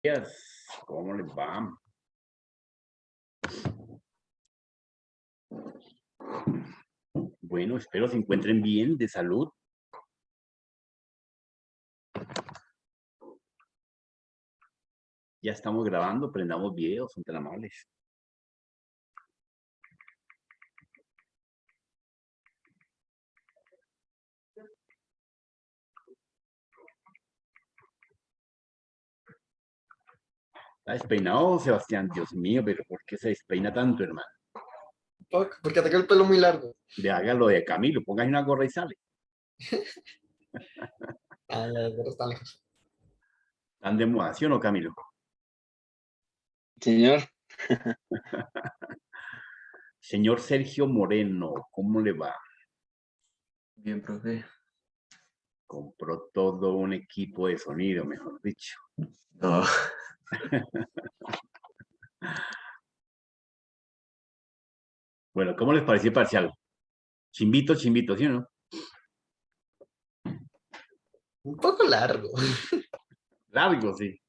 Días, ¿cómo les va? Bueno, espero se encuentren bien, de salud. Ya estamos grabando, prendamos videos, son tan amables. ¿Está despeinado, Sebastián? Dios mío, pero ¿por qué se despeina tanto, hermano? Porque tengo el pelo muy largo. De hágalo de Camilo, póngase una gorra y sale. Ay, ay, pero está lejos. ¿Tan de moda, sí o no, Camilo? Señor, Señor Sergio Moreno, ¿cómo le va? bien, profe. Compró todo un equipo de sonido, mejor dicho. No, Bueno, ¿cómo les pareció el parcial? Chimbito, chimbito, ¿sí o no? Un poco largo. Largo, sí,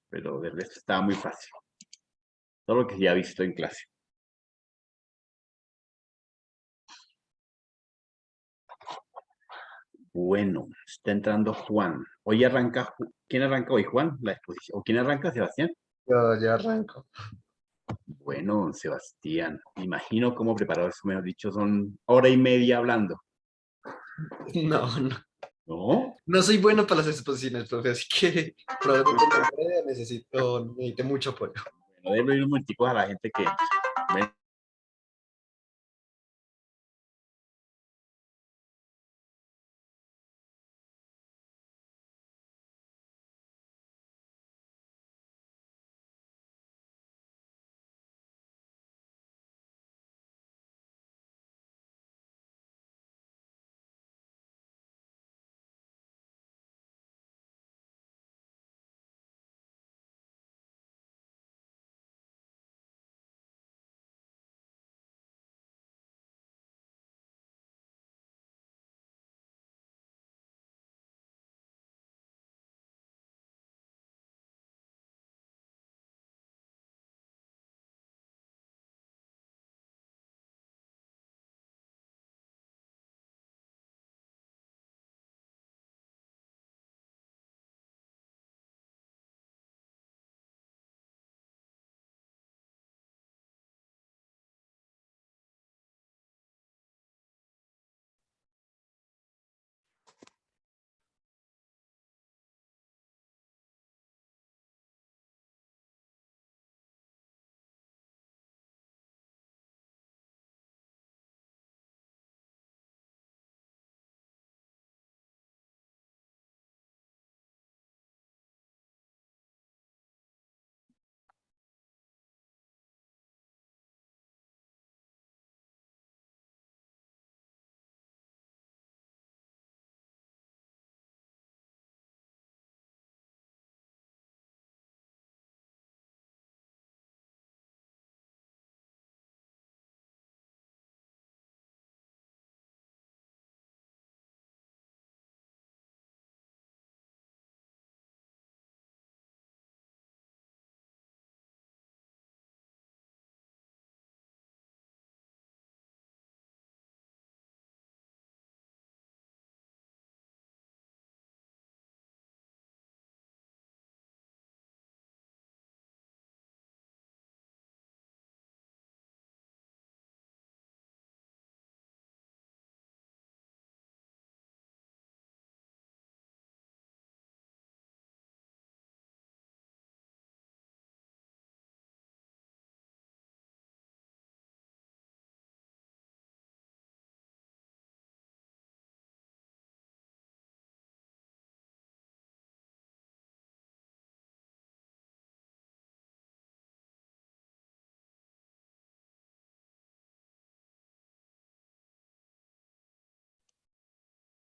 pero del resto estaba muy fácil. Todo lo que ya he visto en clase. Bueno, está entrando Juan. Hoy arranca, ¿quién arranca hoy, Juan? La exposición. ¿O quién arranca, Sebastián? Yo arranco. Bueno, Sebastián, me imagino cómo preparado eso, mejor dicho, son hora y media hablando. No, no. ¿No? No soy bueno para las exposiciones, profe, así que probablemente en la tarea necesite mucho apoyo. Bueno, déle unos momenticos a la gente que... Ven.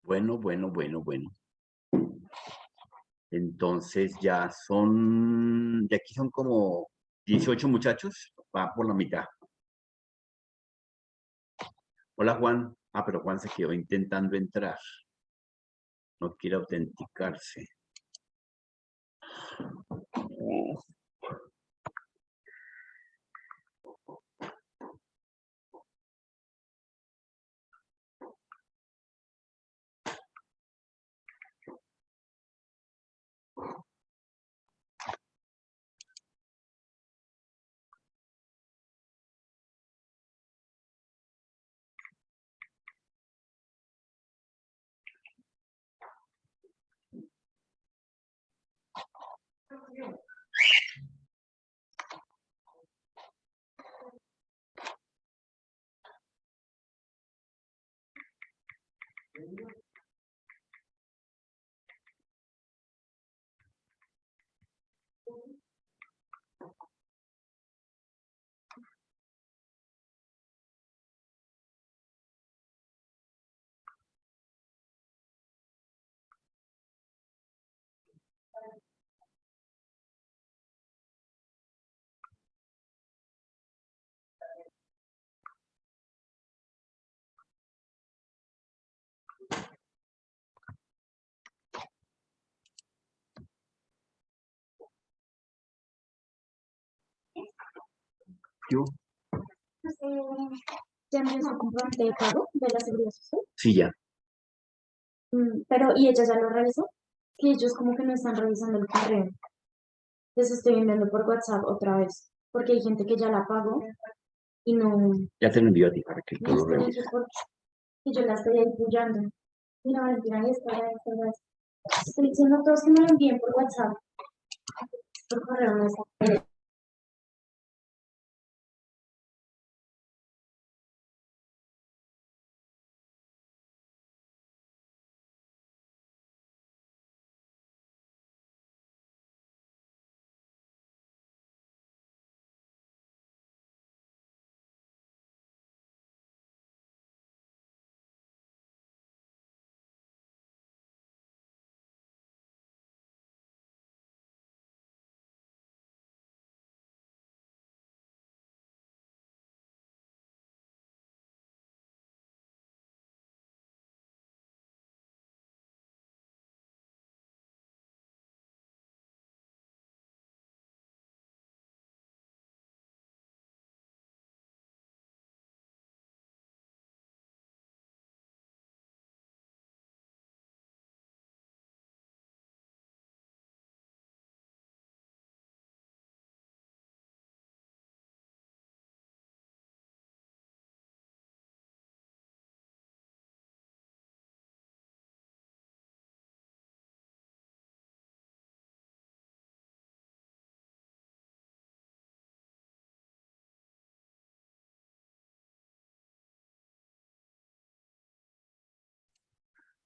Bueno. Entonces de aquí son como 18 muchachos, va por la mitad. Hola, Juan. Ah, pero Juan se quedó intentando entrar. No quiere autenticarse. Yo, ¿Ya envió su comprobante de pago de la seguridad social? sí, ya. Pero, ¿y ella ya lo revisó? Que ellos como que no están revisando el correo. Les estoy enviando por WhatsApp otra vez, porque hay gente que ya la pagó y no... Ya te lo envío a ti para que tú lo Listo, revises. dije, y yo la estoy ahí puyando. Mira, Valentina, esta. Estoy diciendo a todos que me lo envíen por WhatsApp. Por correo no está.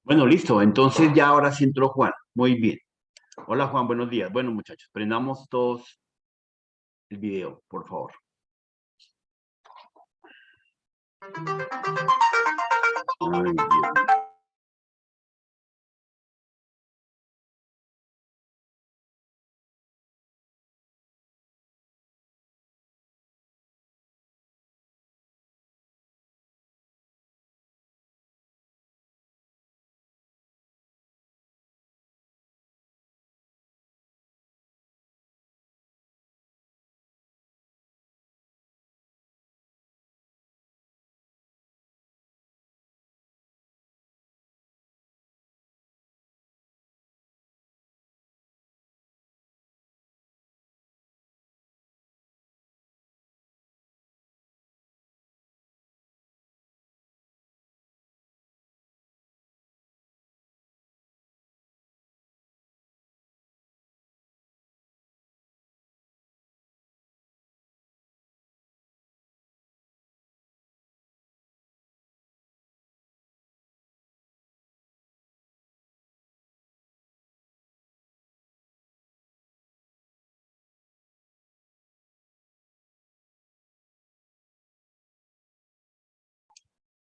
Bueno, listo. Entonces ya ahora sí entró Juan. Muy bien. Hola Juan, buenos días. Bueno, muchachos, prendamos todos el video, por favor. Ay, Dios.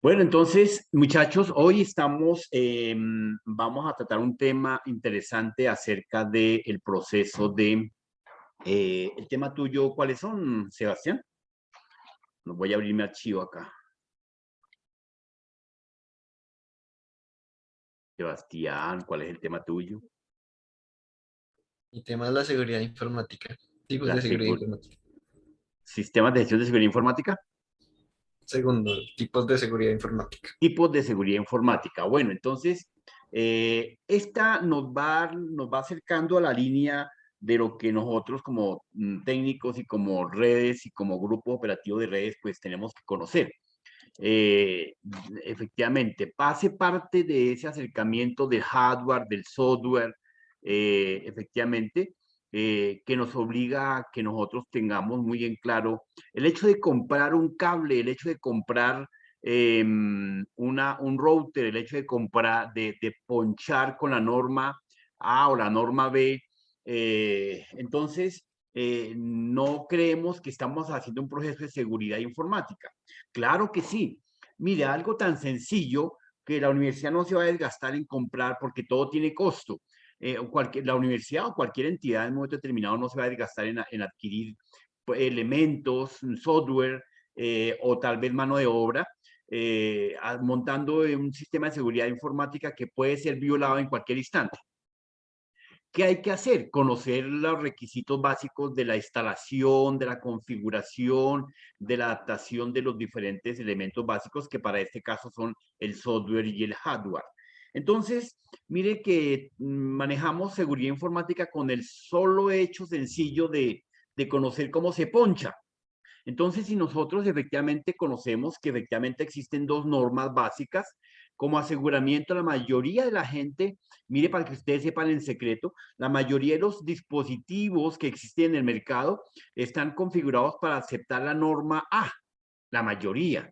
Bueno, entonces, muchachos, hoy vamos a tratar un tema interesante acerca del proceso el tema tuyo, ¿cuáles son, Sebastián? No voy a abrir mi archivo acá. Sebastián, ¿cuál es el tema tuyo? Mi tema es la seguridad informática. Tipos La de seguridad informática. sistemas de gestión de seguridad informática. Segundo, tipos de seguridad informática. Tipos de seguridad informática. Bueno, entonces, esta nos va acercando a la línea de lo que nosotros como técnicos y como redes y como grupo operativo de redes, pues tenemos que conocer. Efectivamente, hace parte de ese acercamiento del hardware, del software, efectivamente, que nos obliga a que nosotros tengamos muy en claro el hecho de comprar un cable, el hecho de comprar un router, el hecho de comprar, de ponchar con la norma A o la norma B. Entonces, no creemos que estamos haciendo un proceso de seguridad informática. Claro que sí. Mire, algo tan sencillo que la universidad no se va a desgastar en comprar porque todo tiene costo. La universidad o cualquier entidad en un momento determinado no se va a desgastar en adquirir elementos, software o tal vez mano de obra, montando un sistema de seguridad informática que puede ser violado en cualquier instante. ¿Qué hay que hacer? Conocer los requisitos básicos de la instalación, de la configuración, de la adaptación de los diferentes elementos básicos que para este caso son el software y el hardware. Entonces, mire que manejamos seguridad informática con el solo hecho sencillo de conocer cómo se poncha. Entonces, si nosotros efectivamente conocemos que efectivamente existen dos normas básicas, como aseguramiento, la mayoría de la gente, mire para que ustedes sepan en secreto, la mayoría de los dispositivos que existen en el mercado están configurados para aceptar la norma A, la mayoría.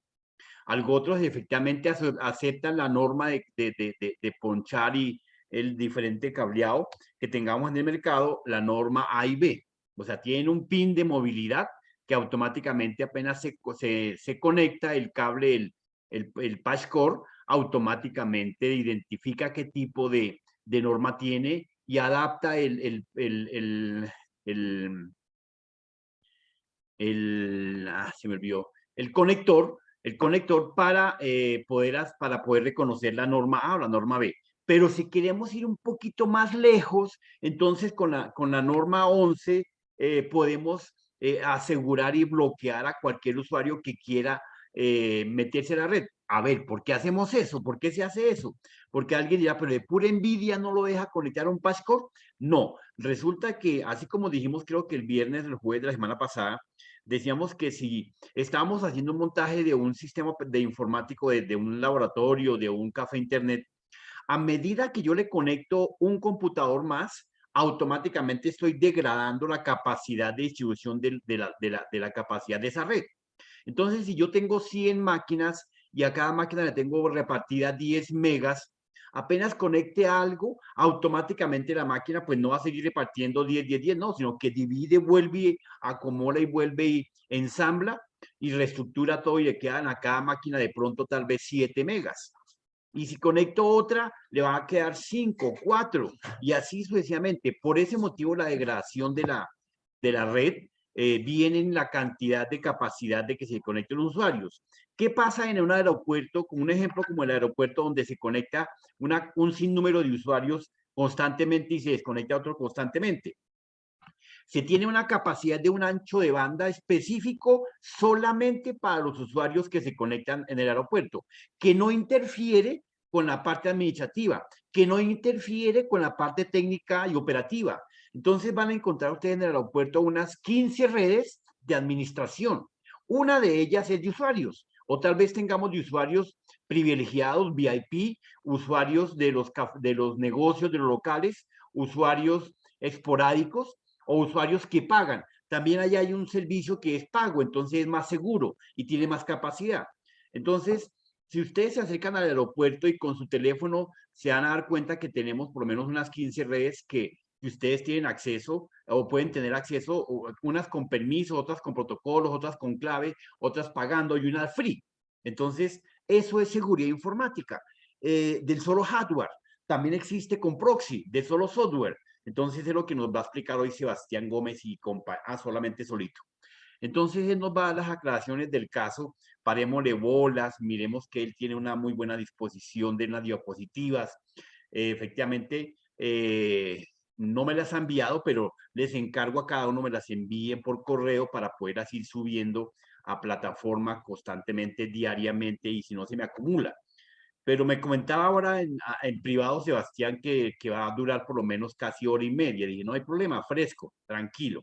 Algo otros efectivamente aceptan la norma de ponchar y el diferente cableado que tengamos en el mercado, la norma A y B. O sea, tienen un pin de movilidad que automáticamente apenas se conecta el cable, el patch core, automáticamente identifica qué tipo de norma tiene y adapta se me olvidó, el conector para poder reconocer la norma A o la norma B. Pero si queremos ir un poquito más lejos, entonces con la norma 11 podemos asegurar y bloquear a cualquier usuario que quiera meterse a la red. A ver, ¿por qué hacemos eso? ¿Por qué se hace eso? Porque alguien dirá, pero de pura envidia no lo deja conectar a un passcode. No, resulta que así como dijimos, creo que el viernes, el jueves de la semana pasada, decíamos que si estábamos haciendo un montaje de un sistema de informático, de un laboratorio, de un café internet, a medida que yo le conecto un computador más, automáticamente estoy degradando la capacidad de distribución de la capacidad de esa red. Entonces, si yo tengo 100 máquinas y a cada máquina le tengo repartida 10 megas, apenas conecte algo, automáticamente la máquina pues no va a seguir repartiendo 10, 10, 10, no, sino que divide, vuelve, acomoda y vuelve y ensambla y reestructura todo y le quedan a cada máquina de pronto tal vez 7 megas. Y si conecto otra, le va a quedar 5, 4 y así sucesivamente. Por ese motivo la degradación de la red viene en la cantidad de capacidad de que se conecten los usuarios. ¿Qué pasa en un aeropuerto? Como un ejemplo como el aeropuerto donde se conecta un sinnúmero de usuarios constantemente y se desconecta otro constantemente. Se tiene una capacidad de un ancho de banda específico solamente para los usuarios que se conectan en el aeropuerto, que no interfiere con la parte administrativa, que no interfiere con la parte técnica y operativa. Entonces van a encontrar ustedes en el aeropuerto unas 15 redes de administración. Una de ellas es de usuarios, o tal vez tengamos de usuarios privilegiados, VIP, usuarios de los negocios, de los locales, usuarios esporádicos, o usuarios que pagan. También allá hay un servicio que es pago, entonces es más seguro y tiene más capacidad. Entonces, si ustedes se acercan al aeropuerto y con su teléfono se van a dar cuenta que tenemos por lo menos unas 15 redes que ustedes tienen acceso o pueden tener acceso, unas con permiso, otras con protocolos, otras con clave, otras pagando y unas free. Entonces, eso es seguridad informática del solo hardware. También existe con proxy, de solo software. Entonces es lo que nos va a explicar hoy Sebastián Gómez y solamente solito. Entonces él nos va a dar las aclaraciones del caso, parémosle bolas, miremos que él tiene una muy buena disposición de las diapositivas. Efectivamente, no me las ha enviado, pero les encargo a cada uno me las envíen por correo para poder así ir subiendo a plataforma constantemente, diariamente, y si no se me acumula. Pero me comentaba ahora en privado Sebastián que va a durar por lo menos casi hora y media. Dije, no hay problema, fresco, tranquilo.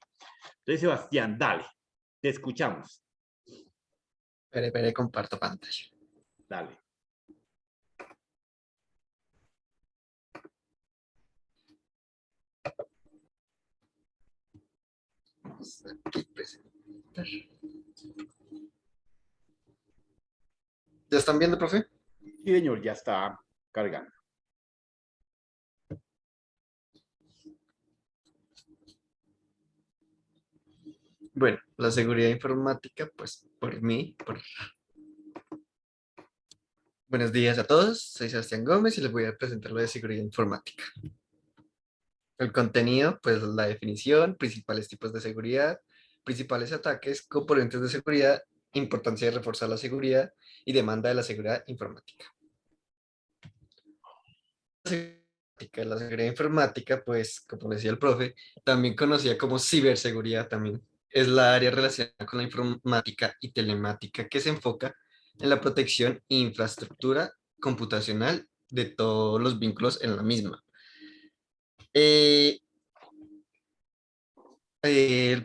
Entonces, Sebastián, dale, te escuchamos. Espere, comparto pantalla. Dale. Vamos aquí, presentar. ¿Ya están viendo, profe? Sí, señor, ya está cargando. Bueno, la seguridad informática, pues por mí. Buenos días a todos, soy Sebastián Gómez y les voy a presentar lo de seguridad informática. El contenido, pues la definición, principales tipos de seguridad, principales ataques, componentes de seguridad, importancia de reforzar la seguridad y demanda de la seguridad informática. La seguridad informática, pues como decía el profe, también conocida como ciberseguridad también, es la área relacionada con la informática y telemática que se enfoca en la protección e infraestructura computacional de todos los vínculos en la misma. Eh,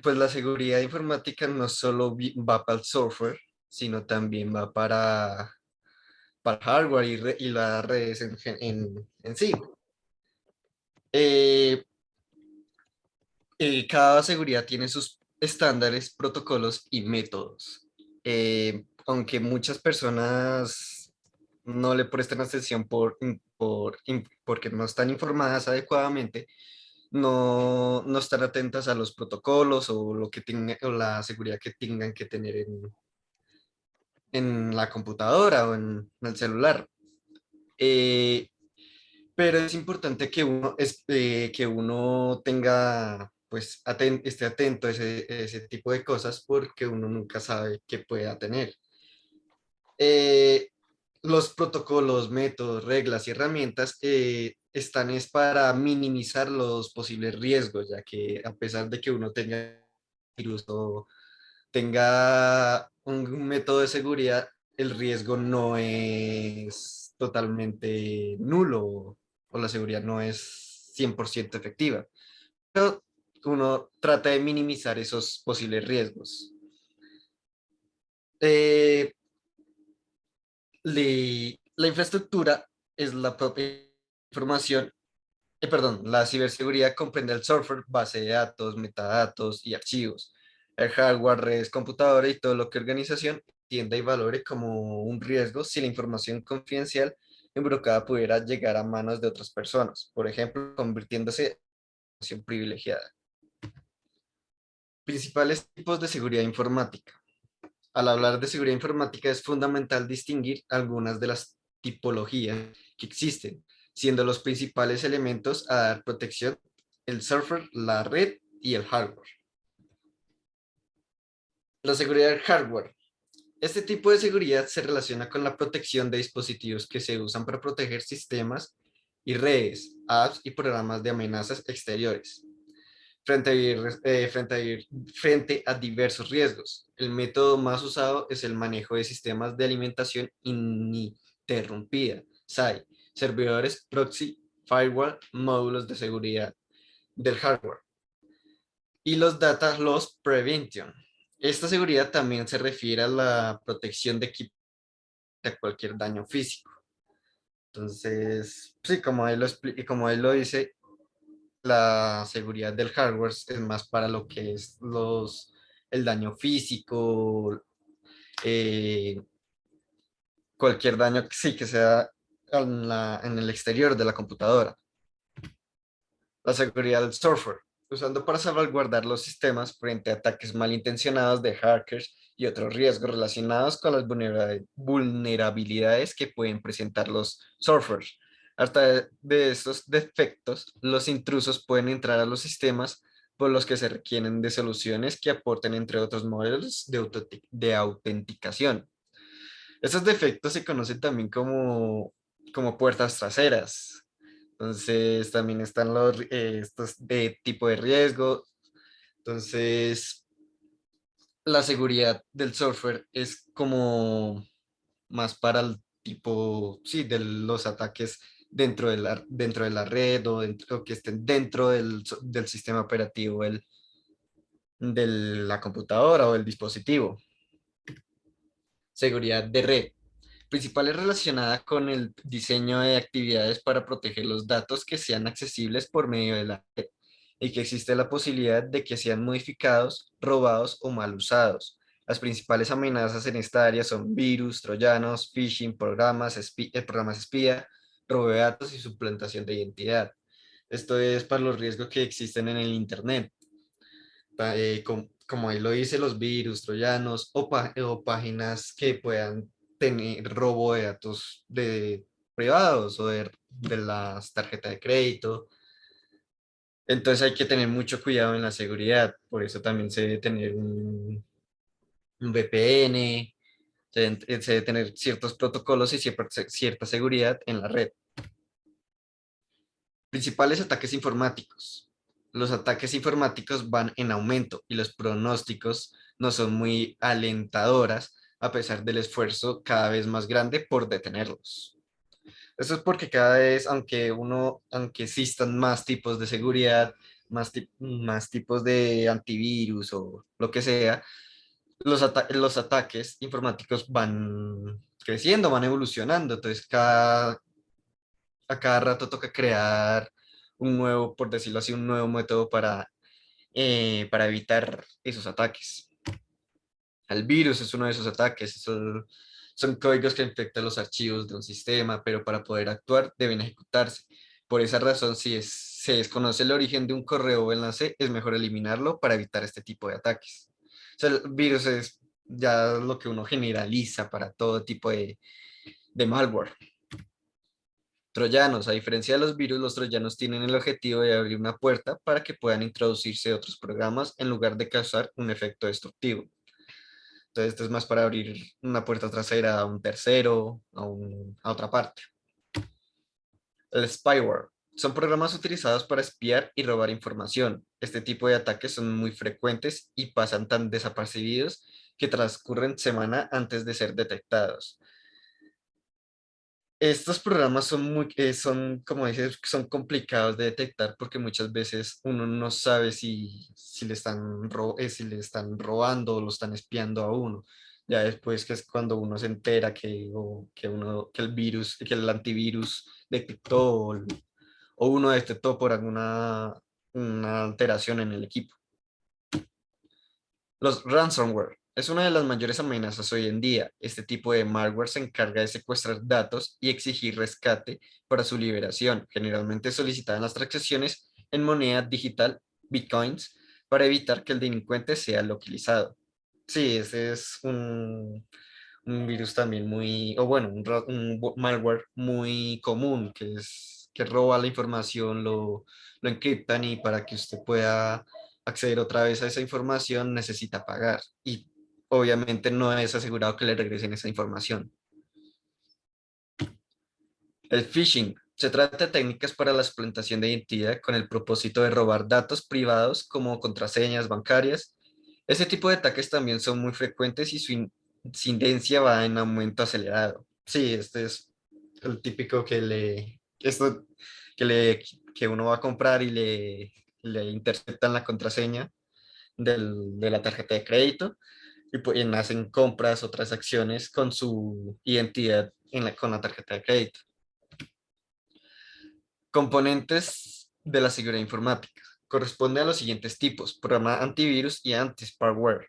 pues la seguridad informática no solo va para el software, sino también va para el hardware y las redes en sí. Eh, cada seguridad tiene sus estándares, protocolos y métodos. Aunque muchas personas no le prestan atención porque no están informadas adecuadamente, no están atentas a los protocolos o o la seguridad que tengan que tener en la computadora o en el celular. Eh, pero es importante que uno tenga, pues, esté atento a ese tipo de cosas porque uno nunca sabe qué pueda tener. Eh, los protocolos, métodos, reglas y herramientas están es para minimizar los posibles riesgos, ya que a pesar de que uno tenga virus o tenga un método de seguridad, el riesgo no es totalmente nulo o la seguridad no es 100% efectiva. Pero uno trata de minimizar esos posibles riesgos. Eh, la infraestructura es la propia información, perdón, la ciberseguridad comprende el software, base de datos, metadatos y archivos, el hardware, redes, computadora y todo lo que organización entienda y valore como un riesgo si la información confidencial involucrada pudiera llegar a manos de otras personas, por ejemplo, convirtiéndose en información privilegiada. Principales tipos de seguridad informática. Al hablar de seguridad informática es fundamental distinguir algunas de las tipologías que existen, siendo los principales elementos a dar protección el software, la red y el hardware. La seguridad del hardware. Este tipo de seguridad se relaciona con la protección de dispositivos que se usan para proteger sistemas y redes, apps y programas de amenazas exteriores. Frente a diversos riesgos. El método más usado es el manejo de sistemas de alimentación ininterrumpida, SAI, servidores proxy, firewall, módulos de seguridad del hardware y los Data Loss Prevention. Esta seguridad también se refiere a la protección de equipos de cualquier daño físico. Entonces, sí, como él lo dice, la seguridad del hardware es más para lo que es el daño físico, eh, cualquier daño que sí que sea en el exterior de la computadora. La seguridad del software, usando para salvaguardar los sistemas frente a ataques malintencionados de hackers y otros riesgos relacionados con las vulnerabilidades que pueden presentar los softwares. Hasta de estos defectos, los intrusos pueden entrar a los sistemas por los que se requieren de soluciones que aporten, entre otros modelos, de autenticación. Estos defectos se conocen también como puertas traseras. Entonces también están estos de tipo de riesgo. Entonces la seguridad del software es como más para el tipo, sí, de los ataques dentro de la red o que estén dentro del sistema operativo de la computadora o el dispositivo. Seguridad de red. Principal es relacionada con el diseño de actividades para proteger los datos que sean accesibles por medio de la red y que existe la posibilidad de que sean modificados, robados o mal usados. Las principales amenazas en esta área son virus, troyanos, phishing, programas espía, robo de datos y suplantación de identidad. Esto es para los riesgos que existen en el Internet. Como ahí lo dice, los virus, troyanos o páginas que puedan tener robo de datos privados o de las tarjetas de crédito. Entonces hay que tener mucho cuidado en la seguridad. Por eso también se debe tener un VPN, se debe tener ciertos protocolos y cierta seguridad en la red. Principales ataques informáticos. Los ataques informáticos van en aumento y los pronósticos no son muy alentadoras a pesar del esfuerzo cada vez más grande por detenerlos. Eso es porque cada vez, aunque existan más tipos de seguridad, más tipos de antivirus o lo que sea, los ataques informáticos van creciendo, van evolucionando. Entonces, a cada rato toca crear un nuevo, por decirlo así, un nuevo método para evitar esos ataques. El virus es uno de esos ataques. Son códigos que infectan los archivos de un sistema, pero para poder actuar deben ejecutarse. Por esa razón, se desconoce el origen de un correo o enlace, es mejor eliminarlo para evitar este tipo de ataques. O sea, el virus es ya lo que uno generaliza para todo tipo de malware. Troyanos. A diferencia de los virus, los troyanos tienen el objetivo de abrir una puerta para que puedan introducirse otros programas en lugar de causar un efecto destructivo. Entonces, esto es más para abrir una puerta trasera a un tercero, a otra parte. El spyware. Son programas utilizados para espiar y robar información. Este tipo de ataques son muy frecuentes y pasan tan desapercibidos que transcurren semana antes de ser detectados. Estos programas son, como dices, son complicados de detectar porque muchas veces uno no sabe si si le están robando o lo están espiando a uno. Ya después que es cuando uno se entera que que el antivirus detectó o uno detectó por una alteración en el equipo. Los ransomware es una de las mayores amenazas hoy en día. Este tipo de malware se encarga de secuestrar datos y exigir rescate para su liberación. Generalmente solicitan las transacciones en moneda digital, bitcoins, para evitar que el delincuente sea localizado. Sí, ese es un virus también o bueno, malware muy común que roba la información, lo encriptan y para que usted pueda acceder otra vez a esa información necesita pagar y obviamente no es asegurado que le regresen esa información. El phishing se trata de técnicas para la suplantación de identidad con el propósito de robar datos privados como contraseñas bancarias. Este tipo de ataques también son muy frecuentes y su incidencia va en aumento acelerado. Sí, este es el típico que uno va a comprar y le interceptan la contraseña de la tarjeta de crédito y hacen compras o transacciones con su identidad con la tarjeta de crédito. Componentes de la seguridad informática. Corresponde a los siguientes tipos: programa antivirus y anti-spyware,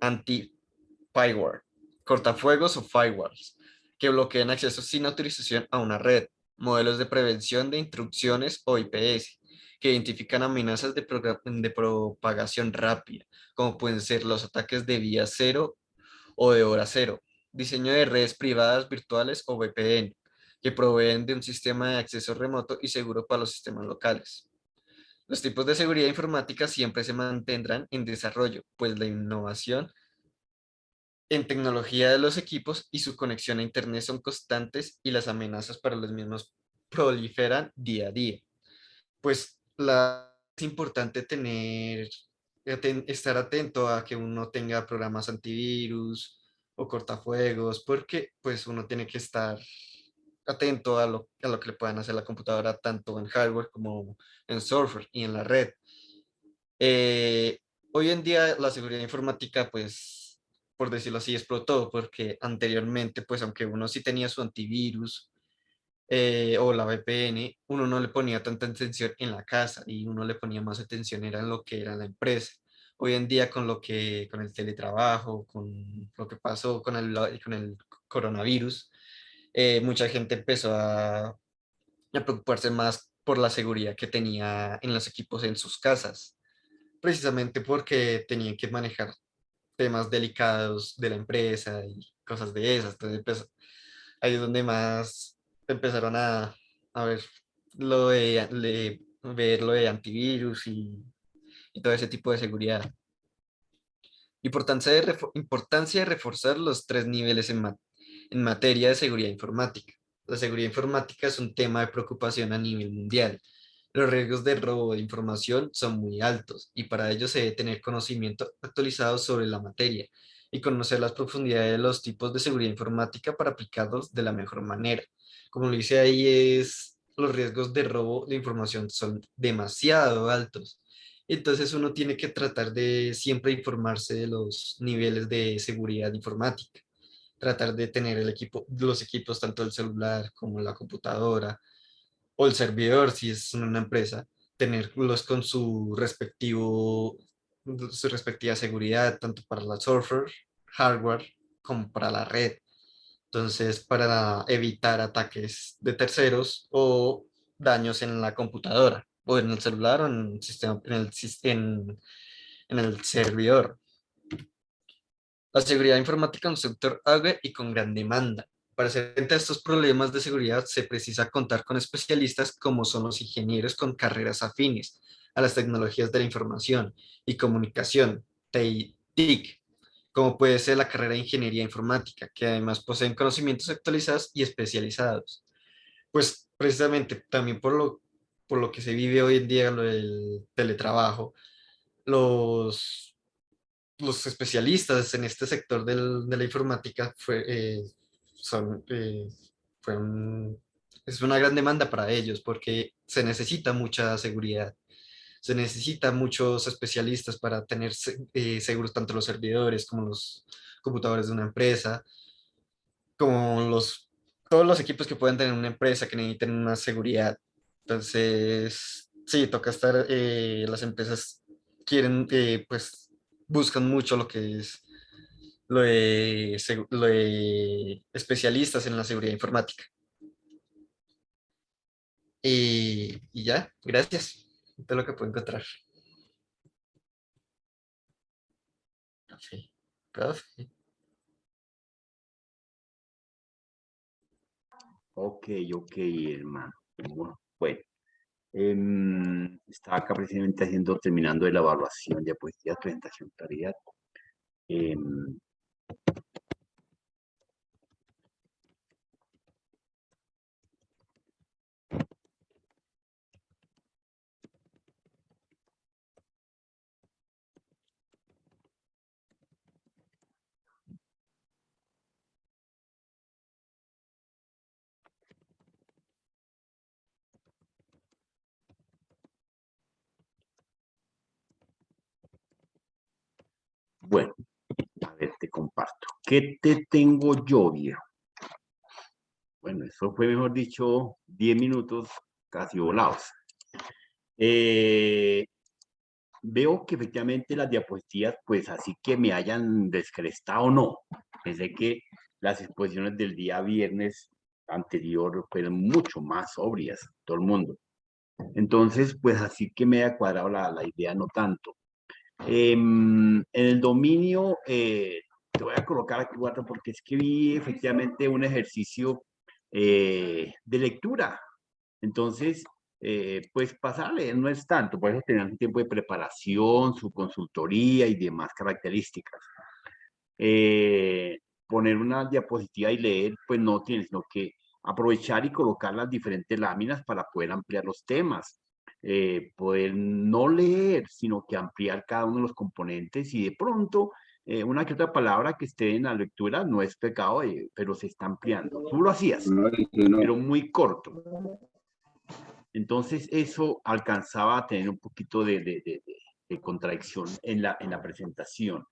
anti-spyware, cortafuegos o firewalls, que bloquean acceso sin autorización a una red, modelos de prevención de intrusiones o IPS, que identifican amenazas de propagación rápida, como pueden ser los ataques de vía cero o de hora cero, diseño de redes privadas virtuales o VPN, que proveen de un sistema de acceso remoto y seguro para los sistemas locales. Los tipos de seguridad informática siempre se mantendrán en desarrollo, pues la innovación en tecnología de los equipos y su conexión a Internet son constantes y las amenazas para los mismos proliferan día a día. Pues es importante estar atento a que uno tenga programas antivirus o cortafuegos, porque pues uno tiene que estar atento a lo que le puedan hacer a la computadora, tanto en hardware como en software y en la red. Eh, Hoy en día la seguridad informática, pues, por decirlo así, explotó, porque anteriormente, pues, aunque uno sí tenía su antivirus o la VPN, uno no le ponía tanta atención en la casa y uno le ponía más atención era en lo que era la empresa. Hoy en día con el teletrabajo, con lo que pasó con el coronavirus, mucha gente empezó a preocuparse más por la seguridad que tenía en los equipos en sus casas, precisamente porque tenían que manejar temas delicados de la empresa y cosas de esas. Entonces, pues, ahí es donde más empezaron a ver ver lo de antivirus y todo ese tipo de seguridad. Importancia de reforzar los tres niveles en materia de seguridad informática. La seguridad informática es un tema de preocupación a nivel mundial. Los riesgos de robo de información son muy altos y para ello se debe tener conocimiento actualizado sobre la materia y conocer las profundidades de los tipos de seguridad informática para aplicarlos de la mejor manera. Como lo dice ahí, los riesgos de robo de información son demasiado altos. Entonces uno tiene que tratar de siempre informarse de los niveles de seguridad informática, tratar de tener los equipos, tanto el celular como la computadora o el servidor, si es una empresa, tenerlos con su respectiva seguridad, tanto para la software, hardware, como para la red. Entonces, para evitar ataques de terceros o daños en la computadora o en el celular o en el sistema, en el servidor. La seguridad informática es un sector ágil y con gran demanda. Para hacer frente a estos problemas de seguridad se precisa contar con especialistas como son los ingenieros con carreras afines a las tecnologías de la información y comunicación, TIC, como puede ser la carrera de Ingeniería Informática, que además poseen conocimientos actualizados y especializados. Pues precisamente también por lo que se vive hoy en día, lo del teletrabajo, los, los especialistas en este sector de la informática son, fueron- es una gran demanda para ellos porque se necesita mucha seguridad. Se necesita muchos especialistas para tener seguros tanto los servidores como los computadores de una empresa, como todos los equipos que pueden tener una empresa que necesiten una seguridad. Entonces, sí, toca estar, las empresas pues, buscan mucho lo que es lo de especialistas en la seguridad informática. Y ya, gracias. Esto es lo que puedo encontrar. Profe, profe. Ok, ok, hermano. Bueno, estaba acá precisamente terminando de la evaluación, diapositivas, presentación, claridad. Em, bueno, a ver, te comparto. ¿Qué te tengo yo, viejo? Bueno, eso fue, mejor dicho, 10 minutos casi volados. Eh, Veo que efectivamente las diapositivas, pues así que me hayan descrestado, no. Pensé que las exposiciones del día viernes anterior fueron mucho más sobrias, todo el mundo. Entonces, pues así que me ha cuadrado la idea, no tanto. En el dominio, te voy a colocar aquí cuatro porque es que vi efectivamente un ejercicio de lectura. Entonces, pues pasarle no es tanto, por eso tener un tiempo de preparación, su consultoría y demás características. Poner una diapositiva y leer, pues no tiene, sino que aprovechar y colocar las diferentes láminas para poder ampliar los temas. Poder no leer, sino que ampliar cada uno de los componentes y de pronto una que otra palabra que esté en la lectura no es pecado, pero se está ampliando. Tú lo hacías, pero muy corto. Entonces eso alcanzaba a tener un poquito de contradicción en la presentación.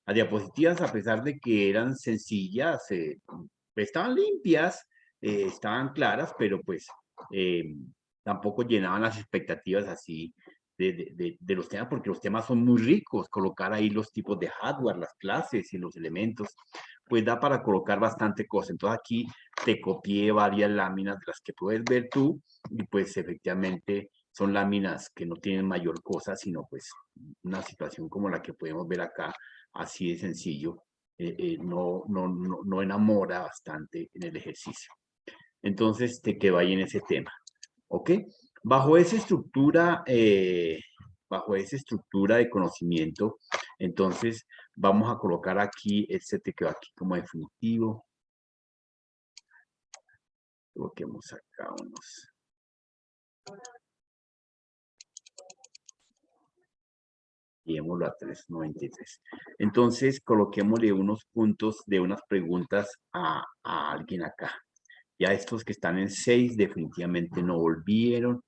Las diapositivas, a pesar de que eran sencillas, estaban limpias, estaban claras, pero pues tampoco llenaban las expectativas así de los temas, porque los temas son muy ricos. Colocar ahí los tipos de hardware, las clases y los elementos, pues da para colocar bastante cosa. Entonces aquí te copié varias láminas de las que puedes ver tú, y pues efectivamente son láminas que no tienen mayor cosa, sino pues una situación como la que podemos ver acá, así de sencillo, no enamora bastante en el ejercicio. Entonces te quedo ahí en ese tema, ¿ok? Bajo esa estructura de conocimiento, entonces vamos a colocar aquí, este te quedó aquí como definitivo. Coloquemos acá unos. Llevémoslo a 393. Entonces, coloquémosle unos puntos de unas preguntas a alguien acá. Ya estos que están en 6 definitivamente no volvieron.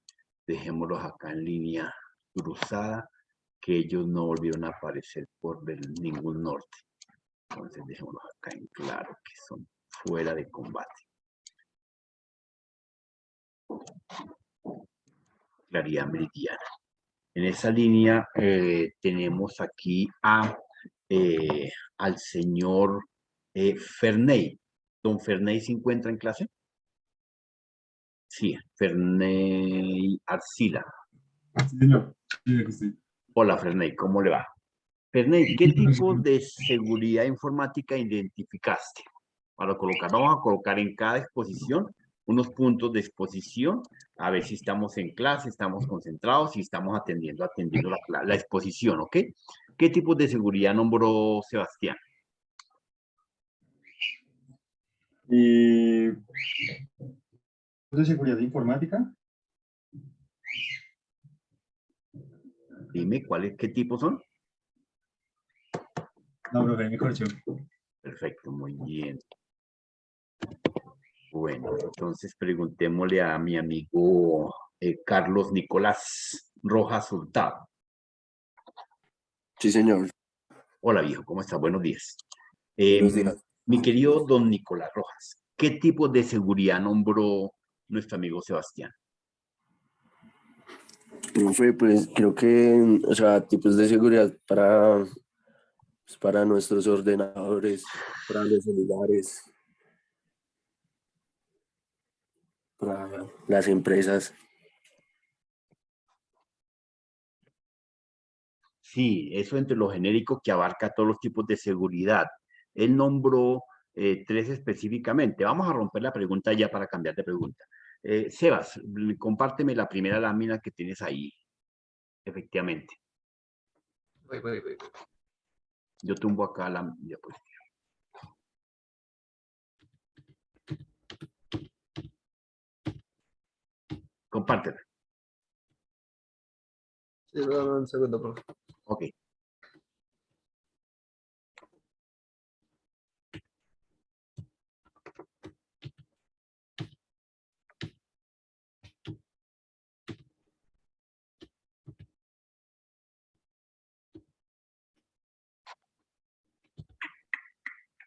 Dejémoslos acá en línea cruzada, que ellos no volvieron a aparecer por ningún norte. Entonces, dejémoslos acá en claro, que son fuera de combate. Claridad meridiana. En esa línea tenemos aquí al señor Ferney. ¿Don Ferney se encuentra en clase? Sí, Ferney Arcila. Sí, señor. Sí. Hola, Ferney, ¿cómo le va? Ferney, ¿qué tipo de seguridad informática identificaste? Para colocar, vamos a colocar en cada exposición unos puntos de exposición, a ver si estamos en clase, estamos concentrados, si estamos atendiendo la exposición, ¿ok? ¿Qué tipo de seguridad nombró Sebastián? ¿De seguridad informática? Dime, ¿qué tipos son? No, profe, me corcho. Perfecto, muy bien. Bueno, entonces preguntémosle a mi amigo Carlos Nicolás Rojas Hurtado. Sí, señor. Hola, viejo, ¿cómo estás? Buenos días. Buenos días. Mi querido don Nicolás Rojas, ¿qué tipo de seguridad nombró nuestro amigo Sebastián? Profe, pues creo que, o sea, tipos de seguridad para nuestros ordenadores, para los celulares, para las empresas. Sí, eso entre lo genérico que abarca todos los tipos de seguridad. Él nombró 3 específicamente. Vamos a romper la pregunta ya para cambiar de pregunta. Sebas, compárteme la primera lámina que tienes ahí, efectivamente. Voy. Yo tumbo acá la diapositiva. Compártela. Sí, dame un segundo, profe. Ok.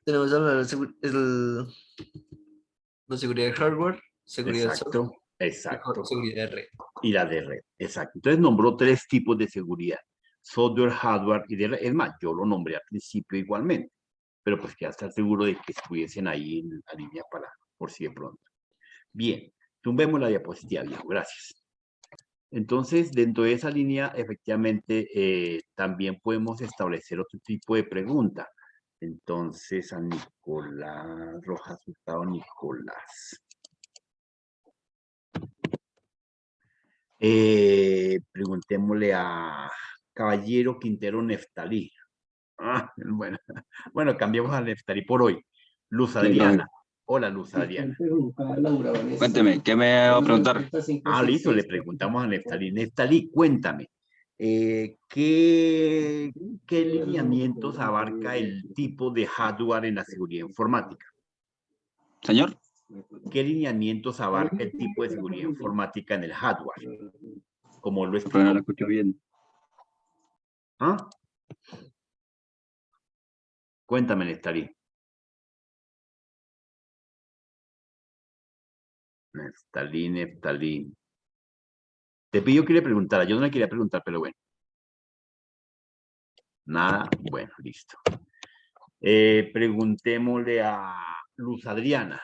Tenemos la seguridad de hardware, seguridad de software Exacto. y seguridad de red. Y la de red, exacto. Entonces nombró 3 tipos de seguridad: software, hardware y de red. Es más, yo lo nombré al principio igualmente, pero pues quería estar seguro de que estuviesen ahí en la línea por si de pronto. Bien, tumbemos la diapositiva, viejo, gracias. Entonces, dentro de esa línea, efectivamente, también podemos establecer otro tipo de pregunta. Entonces, a Nicolás Rojas Hurtado, Nicolás. Preguntémosle a Caballero Quintero Neftalí. Bueno, cambiemos a Neftalí por hoy. Luz Adriana. Hola, Luz Adriana. Cuénteme, ¿qué me va a preguntar? Ah, listo, le preguntamos a Neftalí. Neftalí, cuéntame, ¿qué lineamientos abarca el tipo de hardware en la seguridad informática? Señor, ¿Qué lineamientos abarca el tipo de seguridad informática en el hardware? Como lo pero no lo explicó. escucho bien. ¿Ah? Cuéntame, Neftalí. Neftalí. Te pidió que le preguntara. Yo no le quería preguntar, pero bueno. Nada. Bueno, listo. Preguntémosle a Luz Adriana.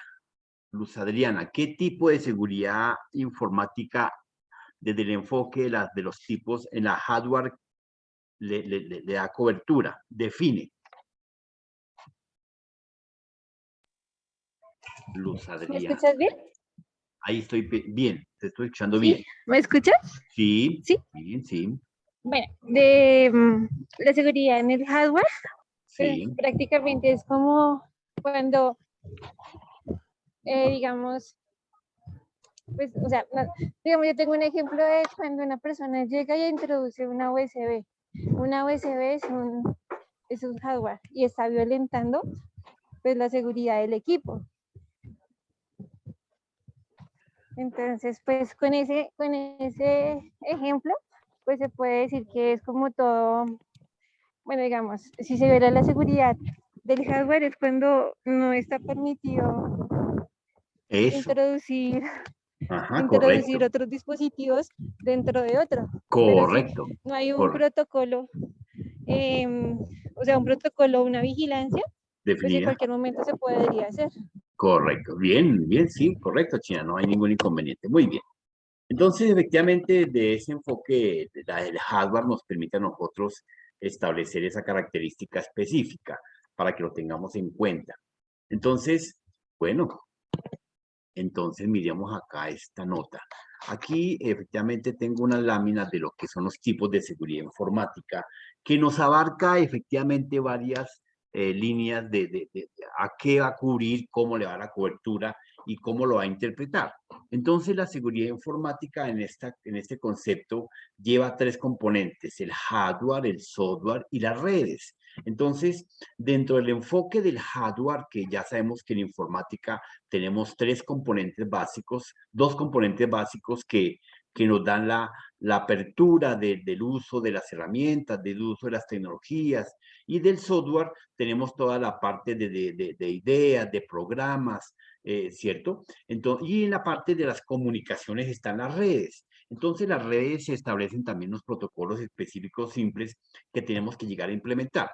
Luz Adriana, ¿qué tipo de seguridad informática desde el enfoque de los tipos en la hardware le da cobertura? Define. Luz ¿Me Adriana. escuchas bien? Ahí estoy bien, te estoy escuchando ¿Sí? bien. ¿Me escuchas? Sí, Sí. bien, sí, Bueno, de la seguridad en el hardware, pues sí. prácticamente es como cuando, digamos, pues, o sea, digamos, yo tengo un ejemplo de cuando una persona llega y introduce una USB. Una USB es un hardware y está violentando pues la seguridad del equipo. Entonces, pues con ese ejemplo, pues se puede decir que es como todo, bueno, digamos, si se viola la seguridad del hardware es cuando no está permitido Eso. introducir Ajá, correcto. otros dispositivos dentro de otro. Pero si Correcto. no hay un Correcto. protocolo, o sea, un protocolo, una vigilancia, pues en Definida. cualquier momento se podría hacer. Correcto. Bien, bien, sí, correcto, China. No hay ningún inconveniente. Muy bien. Entonces, efectivamente, de ese enfoque, el hardware nos permite a nosotros establecer esa característica específica para que lo tengamos en cuenta. Entonces, bueno, entonces miremos acá esta nota. Aquí, efectivamente, tengo unas láminas de lo que son los tipos de seguridad informática que nos abarca, efectivamente, varias líneas de a qué va a cubrir, cómo le va la cobertura y cómo lo va a interpretar. Entonces, la seguridad informática en este concepto lleva tres componentes: el hardware, el software y las redes. Entonces, dentro del enfoque del hardware, que ya sabemos que en informática tenemos tres componentes básicos, dos componentes básicos que nos dan la apertura del uso de las herramientas, del uso de las tecnologías, y del software tenemos toda la parte de ideas, de programas, ¿cierto? Entonces, y en la parte de las comunicaciones están las redes. Entonces, las redes se establecen también los protocolos específicos simples que tenemos que llegar a implementar.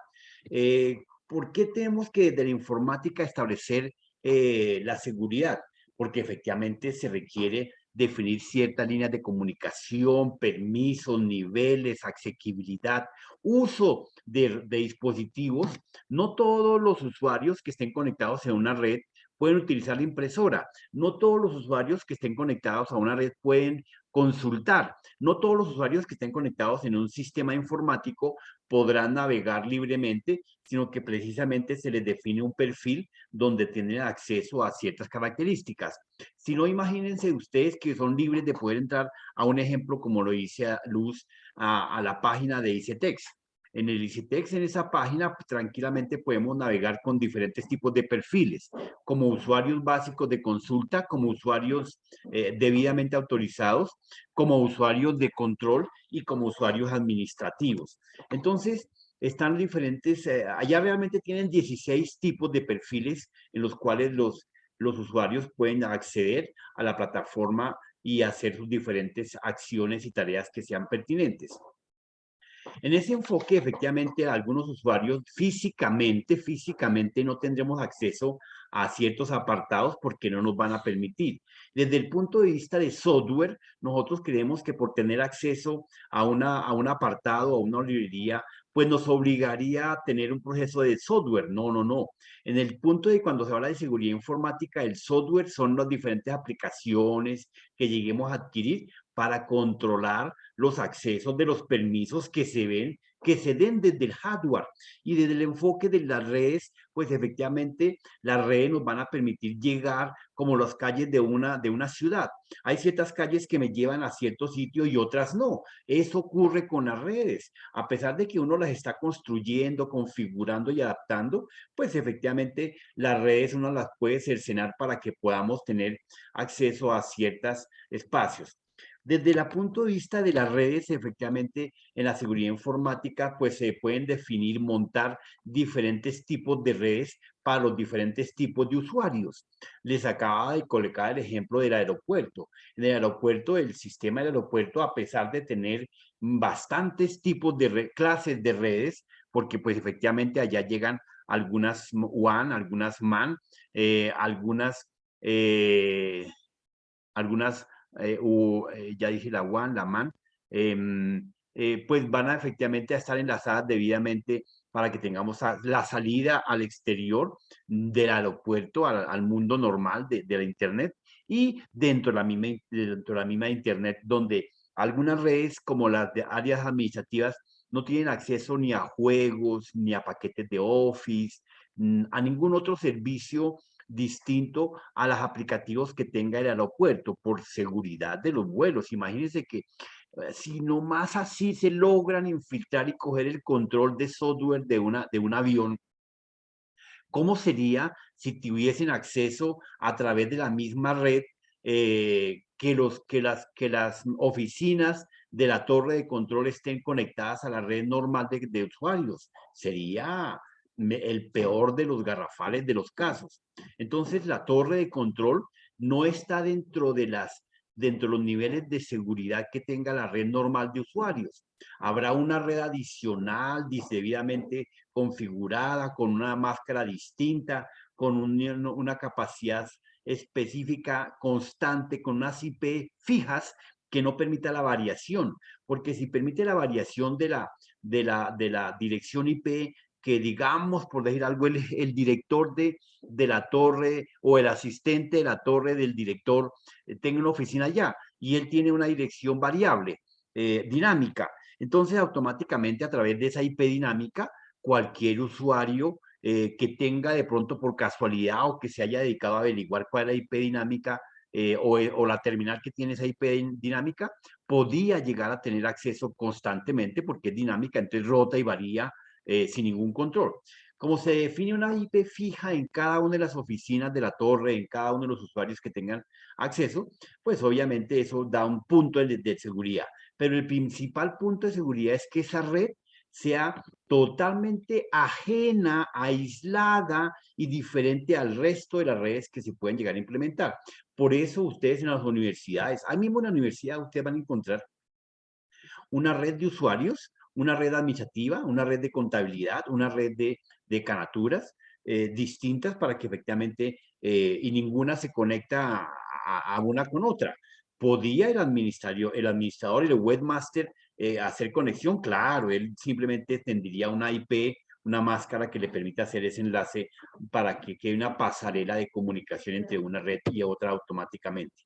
¿Por qué tenemos que desde la informática establecer la seguridad? Porque efectivamente se requiere definir ciertas líneas de comunicación, permisos, niveles, asequibilidad, uso de dispositivos. No todos los usuarios que estén conectados en una red pueden utilizar la impresora. No todos los usuarios que estén conectados a una red pueden consultar. No todos los usuarios que estén conectados en un sistema informático podrán navegar libremente, sino que precisamente se les define un perfil donde tienen acceso a ciertas características. Si no, imagínense ustedes que son libres de poder entrar a un ejemplo como lo dice Luz, a la página de ICETEX. En el ICETEX, en esa página, pues, tranquilamente podemos navegar con diferentes tipos de perfiles, como usuarios básicos de consulta, como usuarios debidamente autorizados, como usuarios de control y como usuarios administrativos. Entonces, están diferentes, allá realmente tienen 16 tipos de perfiles en los cuales los usuarios pueden acceder a la plataforma y hacer sus diferentes acciones y tareas que sean pertinentes. En ese enfoque, efectivamente, algunos usuarios físicamente no tendremos acceso a ciertos apartados porque no nos van a permitir. Desde el punto de vista de software, nosotros creemos que por tener acceso a un apartado, a una librería, pues nos obligaría a tener un proceso de software. No. En el punto de cuando se habla de seguridad informática, el software son las diferentes aplicaciones que lleguemos a adquirir para controlar los accesos de los permisos que se ven que se den desde el hardware y desde el enfoque de las redes, pues efectivamente las redes nos van a permitir llegar como las calles de una ciudad. Hay ciertas calles que me llevan a cierto sitio y otras no. Eso ocurre con las redes. A pesar de que uno las está construyendo, configurando y adaptando, pues efectivamente las redes uno las puede cercenar para que podamos tener acceso a ciertos espacios. Desde el punto de vista de las redes, efectivamente, en la seguridad informática, pues se pueden definir, montar diferentes tipos de redes para los diferentes tipos de usuarios. Les acaba de colocar el ejemplo del aeropuerto. En el aeropuerto, el sistema del aeropuerto, a pesar de tener bastantes tipos de clases de redes, porque pues efectivamente allá llegan algunas WAN, algunas MAN, algunas ya dije la WAN, la MAN, pues van a efectivamente a estar enlazadas debidamente para que tengamos la salida al exterior del aeropuerto, al mundo normal de la Internet y dentro de la misma Internet, donde algunas redes como las de áreas administrativas no tienen acceso ni a juegos, ni a paquetes de Office, a ningún otro servicio distinto a los aplicativos que tenga el aeropuerto por seguridad de los vuelos. Imagínense que si nomás así se logran infiltrar y coger el control de software de un avión, ¿cómo sería si tuviesen acceso a través de la misma red que las oficinas de la torre de control estén conectadas a la red normal de usuarios? Sería el peor de los garrafales de los casos. Entonces, la torre de control no está dentro de los niveles de seguridad que tenga la red normal de usuarios. Habrá una red adicional debidamente configurada, con una máscara distinta, con una capacidad específica constante, con unas IP fijas que no permita la variación, porque si permite la variación de la dirección IP, que digamos, por decir algo, el director de la torre o el asistente de la torre del director tenga una oficina allá y él tiene una dirección variable, dinámica. Entonces, automáticamente a través de esa IP dinámica, cualquier usuario que tenga de pronto por casualidad o que se haya dedicado a averiguar cuál es la IP dinámica o la terminal que tiene esa IP dinámica, podía llegar a tener acceso constantemente porque es dinámica, entonces rota y varía sin ningún control. Como se define una IP fija en cada una de las oficinas de la torre, en cada uno de los usuarios que tengan acceso, pues obviamente eso da un punto de seguridad. Pero el principal punto de seguridad es que esa red sea totalmente ajena, aislada y diferente al resto de las redes que se pueden llegar a implementar. Por eso ustedes en las universidades, ahí mismo en la universidad ustedes van a encontrar una red de usuarios, una red administrativa, una red de contabilidad, una red de canaturas distintas para que efectivamente, y ninguna se conecta a una con otra. ¿Podía el administrador y el webmaster hacer conexión? Claro, él simplemente tendría una IP, una máscara que le permita hacer ese enlace para que quede una pasarela de comunicación entre una red y otra automáticamente.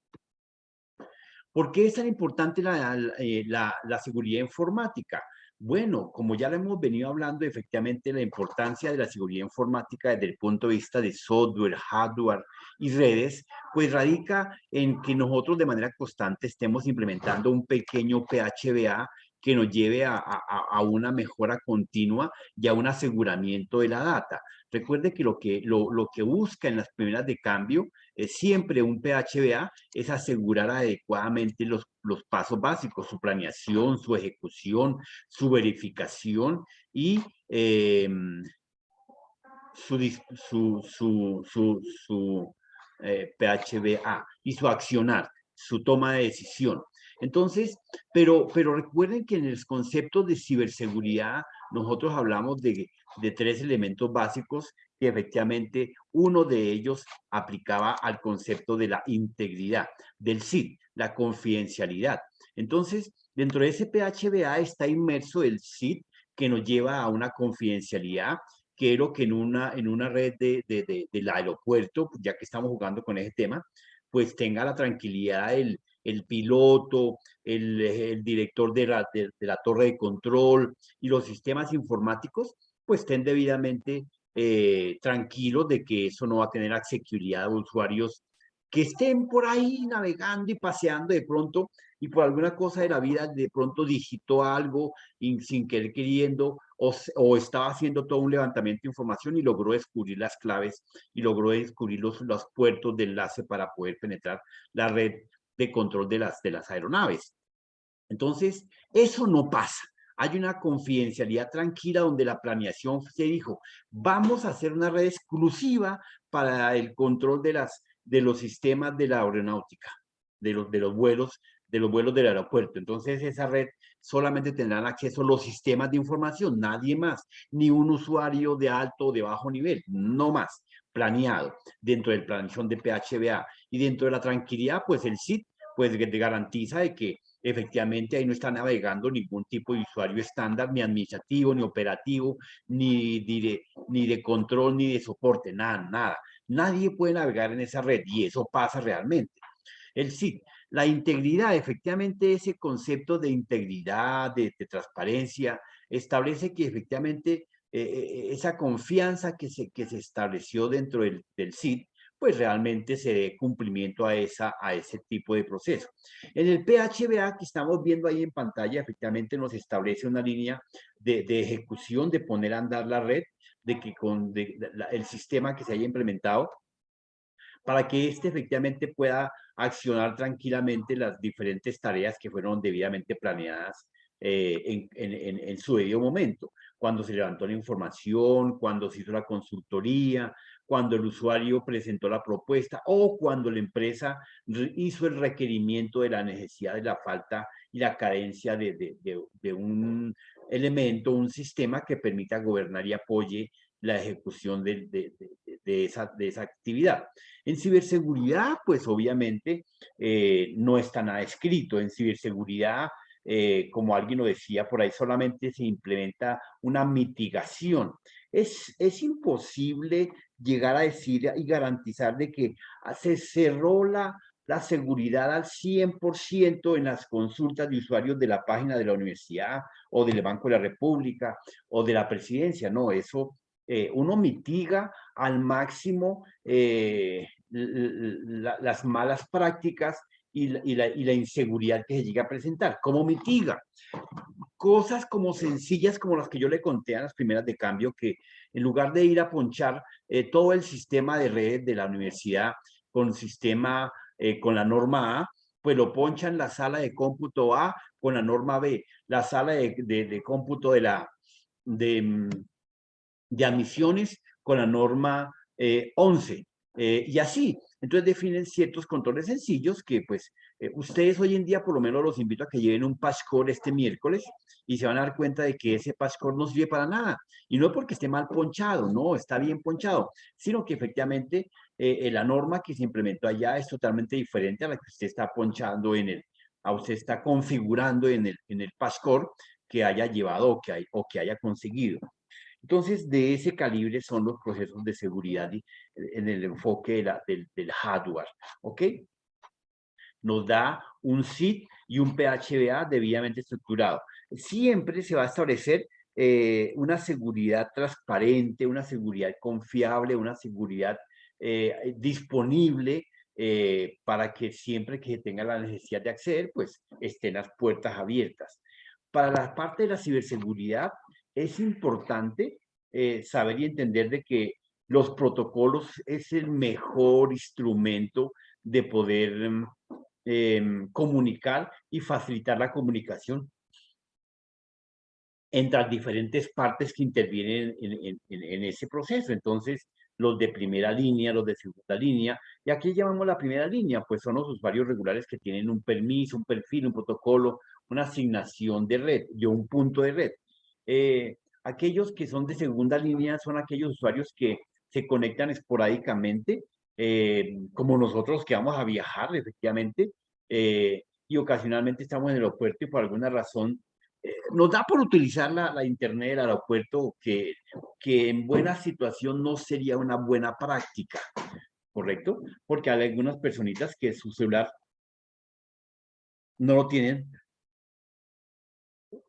¿Por qué es tan importante la seguridad informática? Bueno, como ya lo hemos venido hablando, efectivamente la importancia de la seguridad informática desde el punto de vista de software, hardware y redes, pues radica en que nosotros de manera constante estemos implementando un pequeño PHBA que nos lleve a una mejora continua y a un aseguramiento de la data. Recuerde que lo que busca en las primeras de cambio es siempre un PHBA, es asegurar adecuadamente los pasos básicos, su planeación, su ejecución, su verificación y su PHBA y su accionar, su toma de decisión. Entonces, pero recuerden que en el concepto de ciberseguridad nosotros hablamos de tres elementos básicos que efectivamente uno de ellos aplicaba al concepto de la integridad, del SID, la confidencialidad. Entonces, dentro de ese PHBA está inmerso el SID que nos lleva a una confidencialidad. Quiero que en una red del aeropuerto, ya que estamos jugando con ese tema, pues tenga la tranquilidad el piloto, el director de la torre de control y los sistemas informáticos, pues estén debidamente tranquilos de que eso no va a tener accesibilidad a usuarios que estén por ahí navegando y paseando de pronto y por alguna cosa de la vida de pronto digitó algo sin querer queriendo o estaba haciendo todo un levantamiento de información y logró descubrir las claves y logró descubrir los puertos de enlace para poder penetrar la red de control de las aeronaves. Entonces, eso no pasa. Hay una confidencialidad tranquila donde la planeación se dijo, vamos a hacer una red exclusiva para el control de los sistemas de la aeronáutica, de los vuelos del aeropuerto. Entonces, esa red solamente tendrán acceso los sistemas de información, nadie más, ni un usuario de alto o de bajo nivel, no más, planeado dentro del planificación de PHBA. Y dentro de la tranquilidad, pues el SIT pues te garantiza de que efectivamente ahí no está navegando ningún tipo de usuario estándar, ni administrativo, ni operativo, ni de control, ni de soporte, nada, nada. Nadie puede navegar en esa red y eso pasa realmente. El SIT, la integridad, efectivamente ese concepto de integridad, de transparencia, establece que efectivamente esa confianza que se estableció dentro del SIT, pues realmente se dé cumplimiento a ese tipo de proceso. En el PHBA que estamos viendo ahí en pantalla, efectivamente nos establece una línea de ejecución, de poner a andar la red, de que el sistema que se haya implementado, para que éste efectivamente pueda accionar tranquilamente las diferentes tareas que fueron debidamente planeadas en su debido momento, cuando se levantó la información, cuando se hizo la consultoría, cuando el usuario presentó la propuesta o cuando la empresa hizo el requerimiento de la necesidad de la falta y la carencia de un elemento, un sistema que permita gobernar y apoye la ejecución de esa actividad. En ciberseguridad, pues obviamente no está nada escrito. En ciberseguridad, como alguien lo decía por ahí, solamente se implementa una mitigación. Es imposible llegar a decir y garantizar de que se cerró la seguridad al 100% en las consultas de usuarios de la página de la universidad o del Banco de la República o de la presidencia. No, eso uno mitiga al máximo las malas prácticas y la inseguridad que se llega a presentar. ¿Cómo mitiga? Cosas como sencillas como las que yo le conté a las primeras de cambio, que en lugar de ir a ponchar todo el sistema de redes de la universidad con la norma A, pues lo ponchan la sala de cómputo A con la norma B, la sala de cómputo de admisiones con la norma 11 y así. Entonces definen ciertos controles sencillos que pues ustedes hoy en día por lo menos los invito a que lleven un PashCore este miércoles y se van a dar cuenta de que ese PashCore no sirve para nada. Y no porque esté mal ponchado, no, está bien ponchado, sino que efectivamente la norma que se implementó allá es totalmente diferente a la que usted está ponchando usted está configurando en el PashCore que haya llevado o que haya conseguido. Entonces, de ese calibre son los procesos de seguridad en el enfoque del hardware, ¿ok? Nos da un SIT y un PHBA debidamente estructurado. Siempre se va a establecer una seguridad transparente, una seguridad confiable, una seguridad disponible para que siempre que tenga la necesidad de acceder, pues estén las puertas abiertas. Para la parte de la ciberseguridad, es importante saber y entender de que los protocolos es el mejor instrumento de poder comunicar y facilitar la comunicación entre las diferentes partes que intervienen en ese proceso. Entonces, los de primera línea, los de segunda línea, y aquí llamamos la primera línea, pues son los usuarios regulares que tienen un permiso, un perfil, un protocolo, una asignación de red y un punto de red. Aquellos que son de segunda línea son aquellos usuarios que se conectan esporádicamente, como nosotros que vamos a viajar, efectivamente, y ocasionalmente estamos en el aeropuerto y por alguna razón nos da por utilizar la internet del aeropuerto que en buena situación no sería una buena práctica, ¿correcto? Porque hay algunas personitas que su celular no lo tienen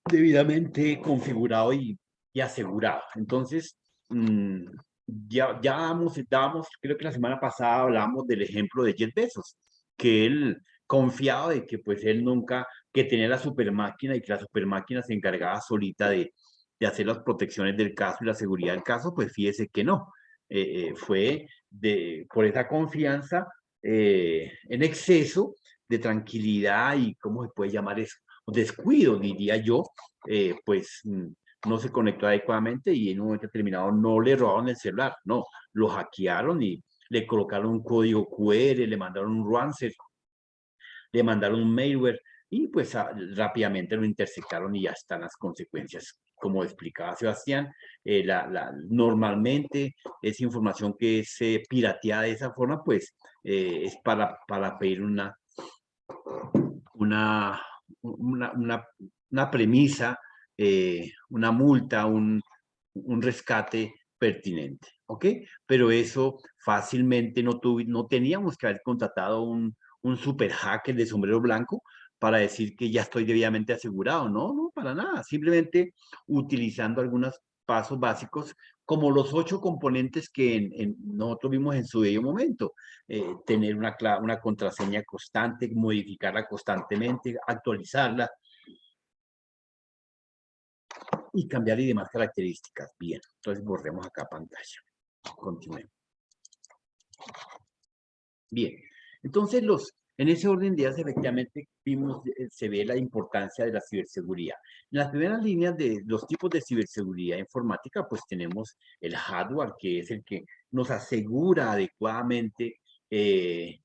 debidamente configurado y asegurado. Entonces, dábamos, creo que la semana pasada hablamos del ejemplo de Jeff Bezos, que él confiado de que pues él nunca, que tenía la super máquina y que la super máquina se encargaba solita de hacer las protecciones del caso y la seguridad del caso, pues fíjese que no. Fue por esa confianza en exceso de tranquilidad y, ¿cómo se puede llamar eso? Descuido, diría yo, pues no se conectó adecuadamente y en un momento determinado no le robaron el celular, no, lo hackearon y le colocaron un código QR, le mandaron un ransomware, le mandaron un malware y pues rápidamente lo interceptaron y ya están las consecuencias. Como explicaba Sebastián, normalmente esa información que es pirateada de esa forma, pues es para pedir una premisa, una multa, un rescate pertinente, ¿ok? Pero eso fácilmente no teníamos que haber contratado un super hacker de sombrero blanco para decir que ya estoy debidamente asegurado. No, no, para nada. Simplemente utilizando algunos pasos básicos como los 8 componentes que nosotros vimos en su debido momento. Tener una contraseña constante, modificarla constantemente, actualizarla y cambiar y demás características. Bien, entonces borremos acá pantalla. Continuemos. Bien, entonces en ese orden de ideas efectivamente se ve la importancia de la ciberseguridad. En las primeras líneas de los tipos de ciberseguridad informática, pues tenemos el hardware, que es el que nos asegura adecuadamente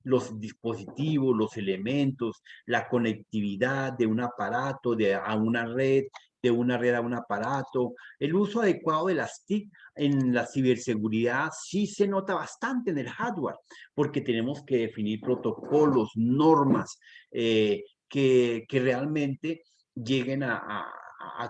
los dispositivos, los elementos, la conectividad de un aparato a una red, de una red a un aparato. El uso adecuado de las TIC en la ciberseguridad sí se nota bastante en el hardware, porque tenemos que definir protocolos, normas que realmente lleguen a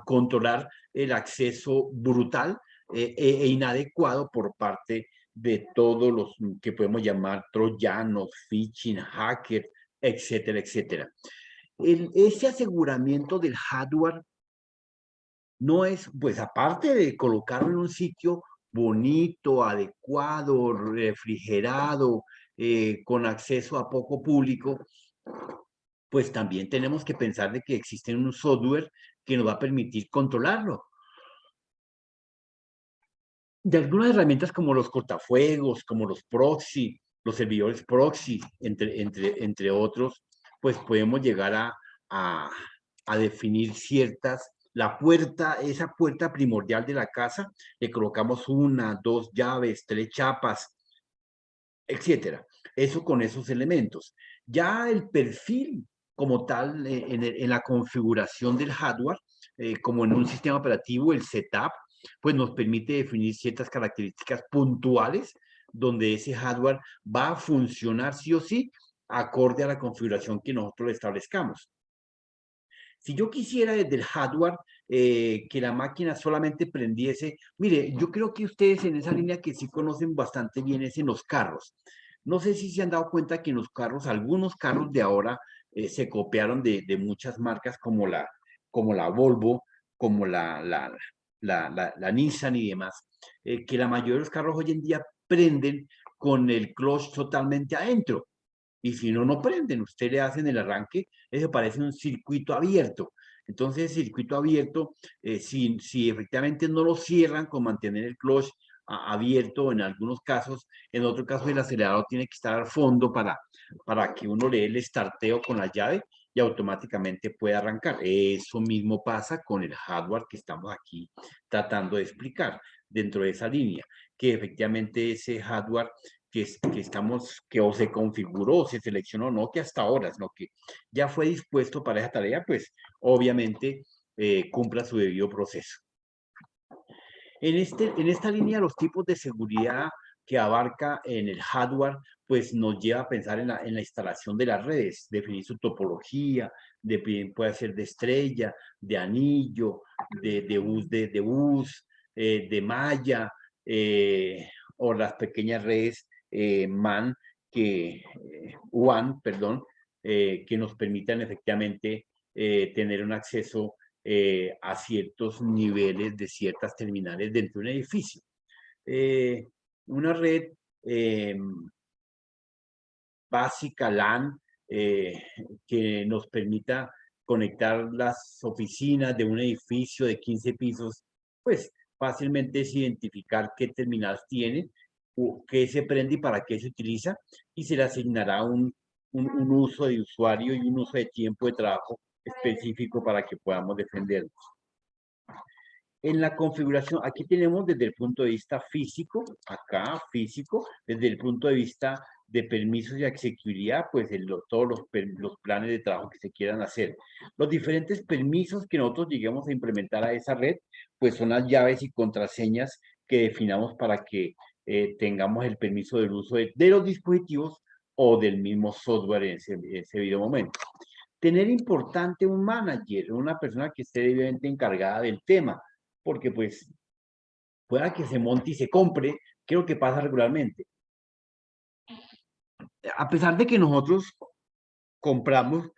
controlar el acceso brutal e inadecuado por parte de todos los que podemos llamar troyanos, phishing, hackers, etcétera, etcétera. Ese aseguramiento del hardware no es, pues aparte de colocarlo en un sitio bonito, adecuado, refrigerado, con acceso a poco público, pues también tenemos que pensar de que existe un software que nos va a permitir controlarlo. De algunas herramientas como los cortafuegos, como los proxy, los servidores proxy, entre otros, pues podemos llegar a definir esa puerta primordial de la casa, le colocamos 1, 2 llaves, 3 chapas, etcétera. Eso con esos elementos. Ya el perfil como tal, en la configuración del hardware, como en un sistema operativo, el setup, pues nos permite definir ciertas características puntuales donde ese hardware va a funcionar sí o sí acorde a la configuración que nosotros le establezcamos. Si yo quisiera desde el hardware que la máquina solamente prendiese, mire, yo creo que ustedes en esa línea que sí conocen bastante bien es en los carros. No sé si se han dado cuenta que en los carros, algunos carros de ahora se copiaron de muchas marcas como la Volvo, como la Nissan y demás, que la mayoría de los carros hoy en día prenden con el clutch totalmente adentro. Y si no, no prenden. Usted le hacen el arranque, eso parece un circuito abierto. Entonces, el circuito abierto, si efectivamente no lo cierran con mantener el clutch abierto en algunos casos, en otro caso el acelerador tiene que estar al fondo para que uno le dé el starteo con la llave y automáticamente pueda arrancar. Eso mismo pasa con el hardware que estamos aquí tratando de explicar dentro de esa línea, que efectivamente ese hardware que o se configuró, o se seleccionó, no que hasta ahora, sino que ya fue dispuesto para esa tarea, pues obviamente cumpla su debido proceso. En esta línea, los tipos de seguridad que abarca en el hardware, pues nos lleva a pensar en la instalación de las redes, definir su topología, puede ser de estrella, de anillo, de bus, de malla, o las pequeñas redes WAN, perdón, que nos permitan efectivamente tener un acceso a ciertos niveles de ciertas terminales dentro de un edificio. Una red básica LAN que nos permita conectar las oficinas de un edificio de 15 pisos, pues fácilmente es identificar qué terminal tiene, qué se prende y para qué se utiliza, y se le asignará un uso de usuario y un uso de tiempo de trabajo específico para que podamos defendernos. En la configuración, aquí tenemos desde el punto de vista físico, acá físico, desde el punto de vista de permisos y accesibilidad, pues todos los planes de trabajo que se quieran hacer. Los diferentes permisos que nosotros lleguemos a implementar a esa red, pues son las llaves y contraseñas que definamos para que tengamos el permiso del uso de los dispositivos o del mismo software en ese video momento. Tener importante un manager, una persona que esté debidamente encargada del tema, porque pues pueda que se monte y se compre, que es lo que pasa regularmente. A pesar de que nosotros compramos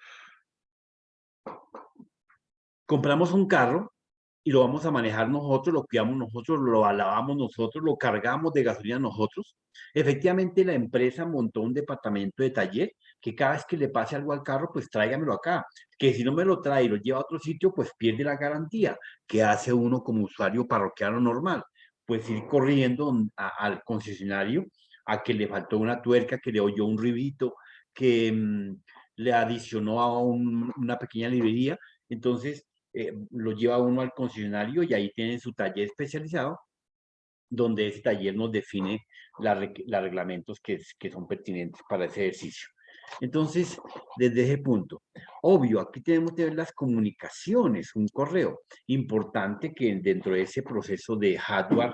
un carro y lo vamos a manejar nosotros, lo cuidamos nosotros, lo lavamos nosotros, lo cargamos de gasolina nosotros. Efectivamente, la empresa montó un departamento de taller que cada vez que le pase algo al carro, pues tráigamelo acá. Que si no me lo trae y lo lleva a otro sitio, pues pierde la garantía. ¿Qué hace uno como usuario parroquiano normal? Pues ir corriendo al concesionario a que le faltó una tuerca, que le oyó un ribito, que le adicionó a una pequeña librería. Entonces, lo lleva uno al concesionario y ahí tienen su taller especializado, donde ese taller nos define los reglamentos que son pertinentes para ese ejercicio. Entonces, desde ese punto, obvio, aquí tenemos que ver las comunicaciones, un correo. Importante que dentro de ese proceso de hardware,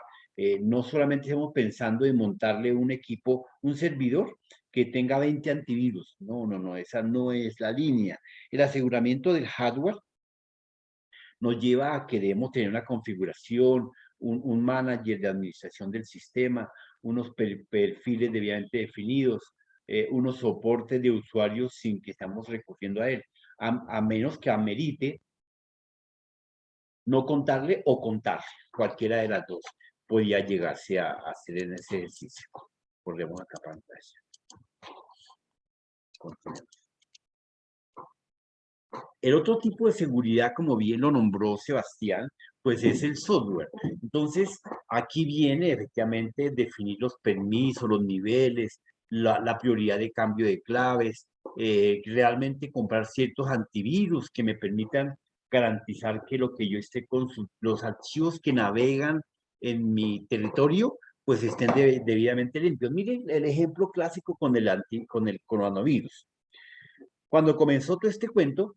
no solamente estamos pensando en montarle un equipo, un servidor que tenga 20 antivirus. No, esa no es la línea. El aseguramiento del hardware nos lleva a que debemos tener una configuración, un manager de administración del sistema, unos perfiles debidamente definidos, unos soportes de usuarios sin que estamos recurriendo a él, a menos que amerite no contarle o contarle, cualquiera de las dos podía llegarse a hacer en ese ejercicio. Volvemos acá para pantalla. Continuemos. El otro tipo de seguridad, como bien lo nombró Sebastián, pues es el software. Entonces, aquí viene efectivamente definir los permisos, los niveles, la prioridad de cambio de claves, realmente comprar ciertos antivirus que me permitan garantizar que lo que yo esté con los archivos que navegan en mi territorio, pues estén debidamente limpios. Miren el ejemplo clásico con el coronavirus. Cuando comenzó todo este cuento,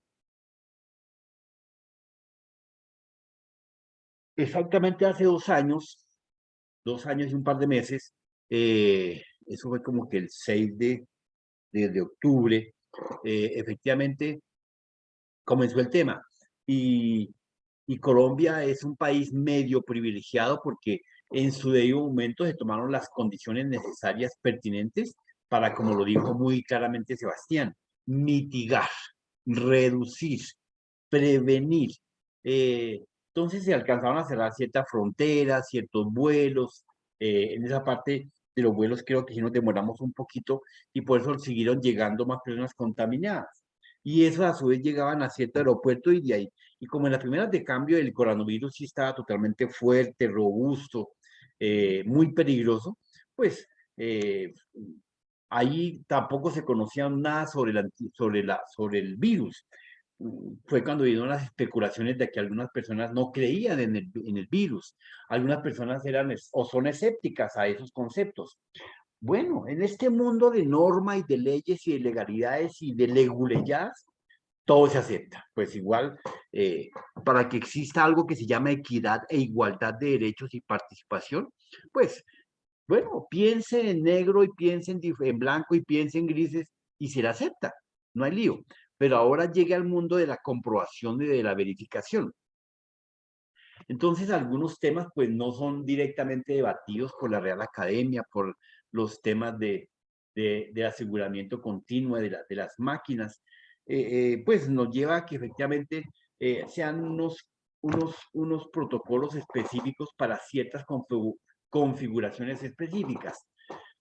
exactamente hace 2 años, 2 años y un par de meses, eso fue como que el 6 de octubre, efectivamente comenzó el tema. Y Colombia es un país medio privilegiado porque en su debido momento se tomaron las condiciones necesarias pertinentes para, como lo dijo muy claramente Sebastián, mitigar, reducir, prevenir. Entonces se alcanzaron a cerrar ciertas fronteras, ciertos vuelos. En esa parte de los vuelos creo que sí nos demoramos un poquito y por eso siguieron llegando más personas contaminadas. Y eso a su vez llegaban a cierto aeropuerto y de ahí. Y como en las primeras de cambio el coronavirus sí estaba totalmente fuerte, robusto, muy peligroso, pues ahí tampoco se conocía nada sobre el virus. Fue cuando vino las especulaciones de que algunas personas no creían en el virus. Algunas personas eran o son escépticas a esos conceptos. Bueno, en este mundo de norma y de leyes y de legalidades y de leguleyadas, todo se acepta. Pues igual, para que exista algo que se llama equidad e igualdad de derechos y participación, pues, bueno, piense en negro y piense en blanco y piense en grises y se le acepta. No hay lío. Pero ahora llega al mundo de la comprobación y de la verificación. Entonces, algunos temas pues no son directamente debatidos por la Real Academia, por los temas de del aseguramiento continuo de las máquinas, pues nos lleva a que efectivamente sean unos protocolos específicos para ciertas configuraciones específicas.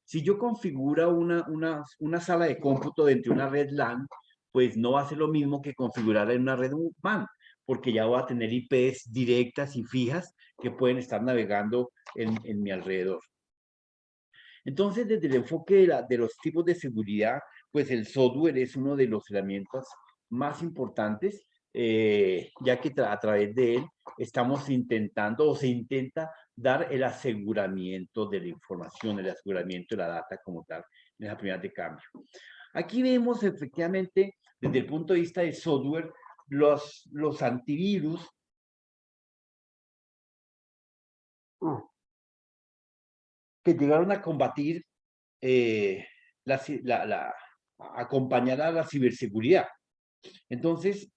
Si yo configuro una sala de cómputo dentro de una red LAN, pues no va a ser lo mismo que configurarla en una red WAN, porque ya voy a tener IPs directas y fijas que pueden estar navegando en mi alrededor. Entonces, desde el enfoque de los tipos de seguridad, pues el software es uno de los herramientas más importantes, ya que a través de él estamos intentando o se intenta dar el aseguramiento de la información, el aseguramiento de la data como tal, en las primeras de cambio. Aquí vemos efectivamente, desde el punto de vista del software, los antivirus que llegaron a combatir, acompañar a la ciberseguridad. Entonces,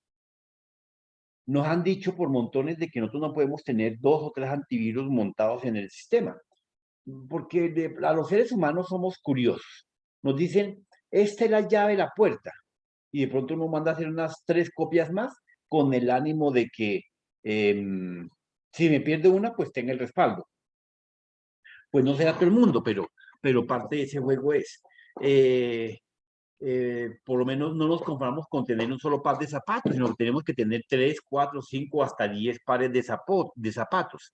nos han dicho por montones de que nosotros no podemos tener 2 o 3 antivirus montados en el sistema, porque a los seres humanos somos curiosos. Nos dicen, esta es la llave de la puerta, y de pronto nos manda a hacer unas 3 copias más con el ánimo de que si me pierde una, pues tenga el respaldo. Pues no será todo el mundo, pero parte de ese juego es. Por lo menos no nos conformamos con tener un solo par de zapatos, sino que tenemos que tener 3, 4, 5, hasta 10 pares de zapatos.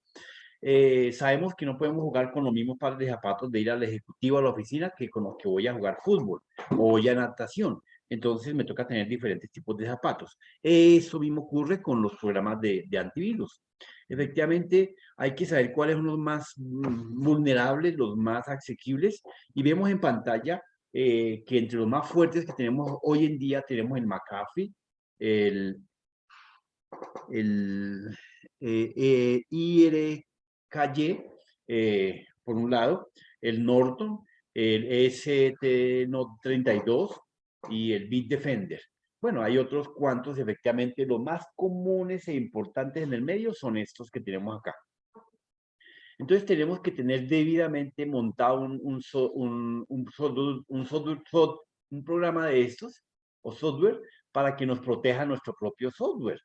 Sabemos que no podemos jugar con los mismos pares de zapatos de ir al ejecutivo a la oficina que con los que voy a jugar fútbol o voy a natación. Entonces me toca tener diferentes tipos de zapatos. Eso mismo ocurre con los programas de antivirus. Efectivamente, hay que saber cuáles son los más vulnerables, los más asequibles, y vemos en pantalla que entre los más fuertes que tenemos hoy en día tenemos el McAfee, el IRKY, por un lado, el Norton, el ST32 y el Bitdefender. Bueno, hay otros cuantos, efectivamente, los más comunes e importantes en el medio son estos que tenemos acá. Entonces tenemos que tener debidamente montado un programa de estos, o software, para que nos proteja nuestro propio software.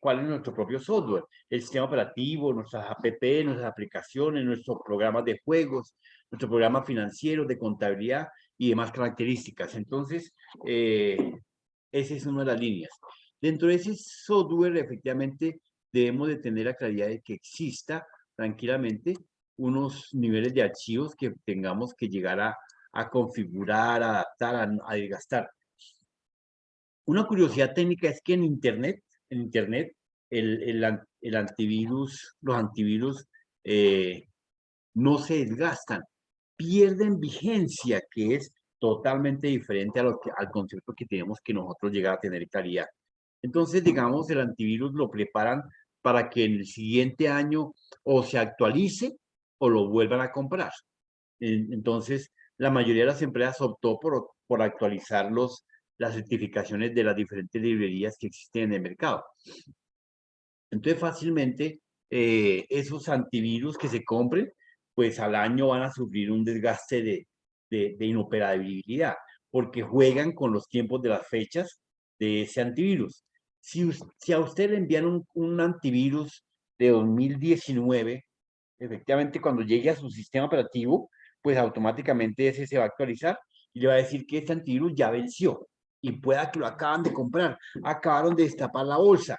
¿Cuál es nuestro propio software? El sistema operativo, nuestras app, nuestras aplicaciones, nuestros programas de juegos, nuestro programa financiero, de contabilidad y demás características. Entonces, esa es una de las líneas. Dentro de ese software, efectivamente, debemos de tener la claridad de que exista tranquilamente unos niveles de archivos que tengamos que llegar a configurar, a adaptar, a desgastar. Una curiosidad técnica es que en Internet el antivirus, los antivirus no se desgastan, pierden vigencia, que es totalmente diferente al concepto que tenemos que nosotros llegar a tener calidad. Entonces, digamos, el antivirus lo preparan para que en el siguiente año o se actualice o lo vuelvan a comprar. Entonces, la mayoría de las empresas optó por actualizar las certificaciones de las diferentes librerías que existen en el mercado. Entonces, fácilmente, esos antivirus que se compren, pues al año van a sufrir un desgaste de inoperabilidad, porque juegan con los tiempos de las fechas de ese antivirus. Si a usted le envían un antivirus de 2019, efectivamente cuando llegue a su sistema operativo, pues automáticamente ese se va a actualizar y le va a decir que este antivirus ya venció y pueda que lo acaban de comprar, acabaron de destapar la bolsa,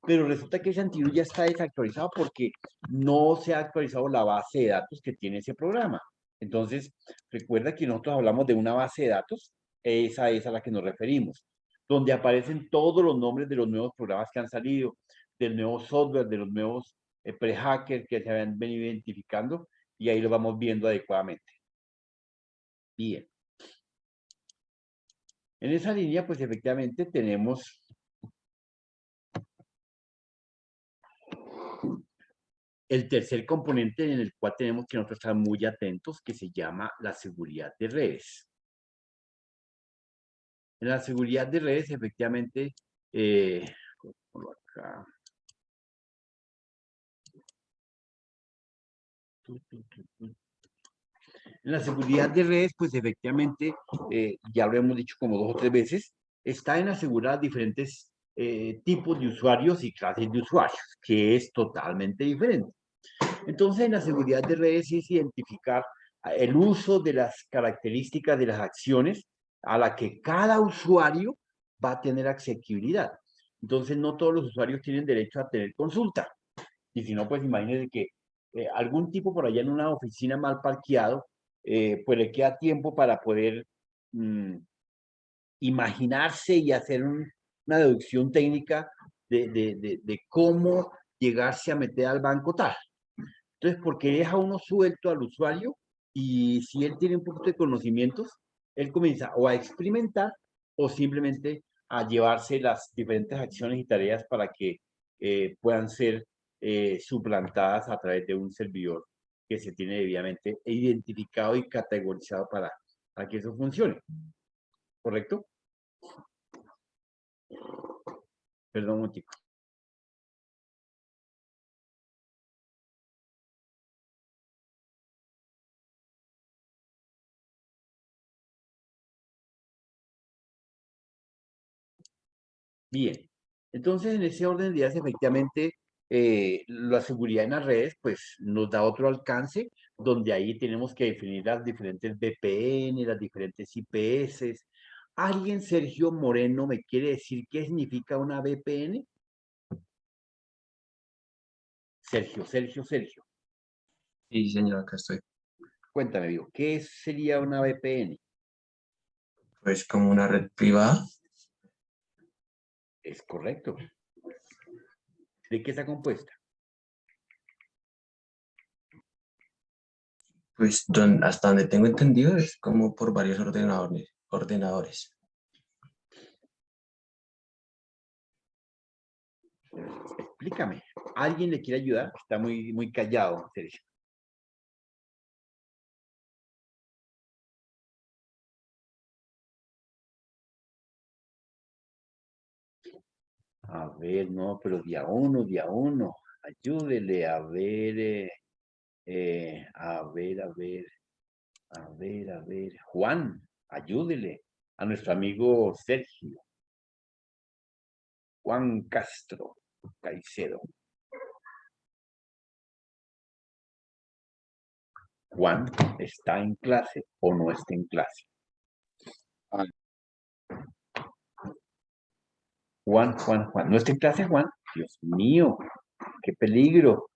pero resulta que ese antivirus ya está desactualizado porque no se ha actualizado la base de datos que tiene ese programa. Entonces, recuerda que nosotros hablamos de una base de datos, esa es a la que nos referimos, donde aparecen todos los nombres de los nuevos programas que han salido, del nuevo software, de los nuevos pre-hackers que se habían venido identificando, y ahí lo vamos viendo adecuadamente. Bien. En esa línea, pues efectivamente tenemos el tercer componente en el cual tenemos que nosotros estar muy atentos, que se llama la seguridad de redes. En la seguridad de redes, efectivamente, acá. En la seguridad de redes, pues efectivamente, ya lo hemos dicho como 2 o 3 veces, está en asegurar diferentes tipos de usuarios y clases de usuarios, que es totalmente diferente. Entonces, en la seguridad de redes es identificar el uso de las características de las acciones a la que cada usuario va a tener accesibilidad. Entonces, no todos los usuarios tienen derecho a tener consulta. Y si no, pues imagínense que algún tipo por allá en una oficina mal parqueado, pues le queda tiempo para poder imaginarse y hacer una deducción técnica de cómo llegarse a meter al banco tal. Entonces, porque deja uno suelto al usuario y si él tiene un poquito de conocimientos, él comienza o a experimentar o simplemente a llevarse las diferentes acciones y tareas para que puedan ser suplantadas a través de un servidor que se tiene debidamente identificado y categorizado para que eso funcione. ¿Correcto? Perdón un momentico. Bien, entonces en ese orden de ideas, efectivamente, la seguridad en las redes, pues nos da otro alcance, donde ahí tenemos que definir las diferentes VPN, las diferentes IPS. ¿Alguien, Sergio Moreno, me quiere decir qué significa una VPN? Sergio, Sí, señor, acá estoy. cuéntame, digo, ¿qué sería una VPN? Pues como una red privada, Es correcto. ¿De qué está compuesta? pues hasta donde tengo entendido es como por varios ordenadores. Explícame. ¿Alguien le quiere ayudar? Está muy callado, Sergio. A ver, no, pero día uno. Ayúdele a ver, a ver. Juan, ayúdele a nuestro amigo Sergio. Juan Castro Caicedo. Juan, ¿está en clase o no está en clase? Juan. ¿No está en clase, Juan? Dios mío, qué peligro.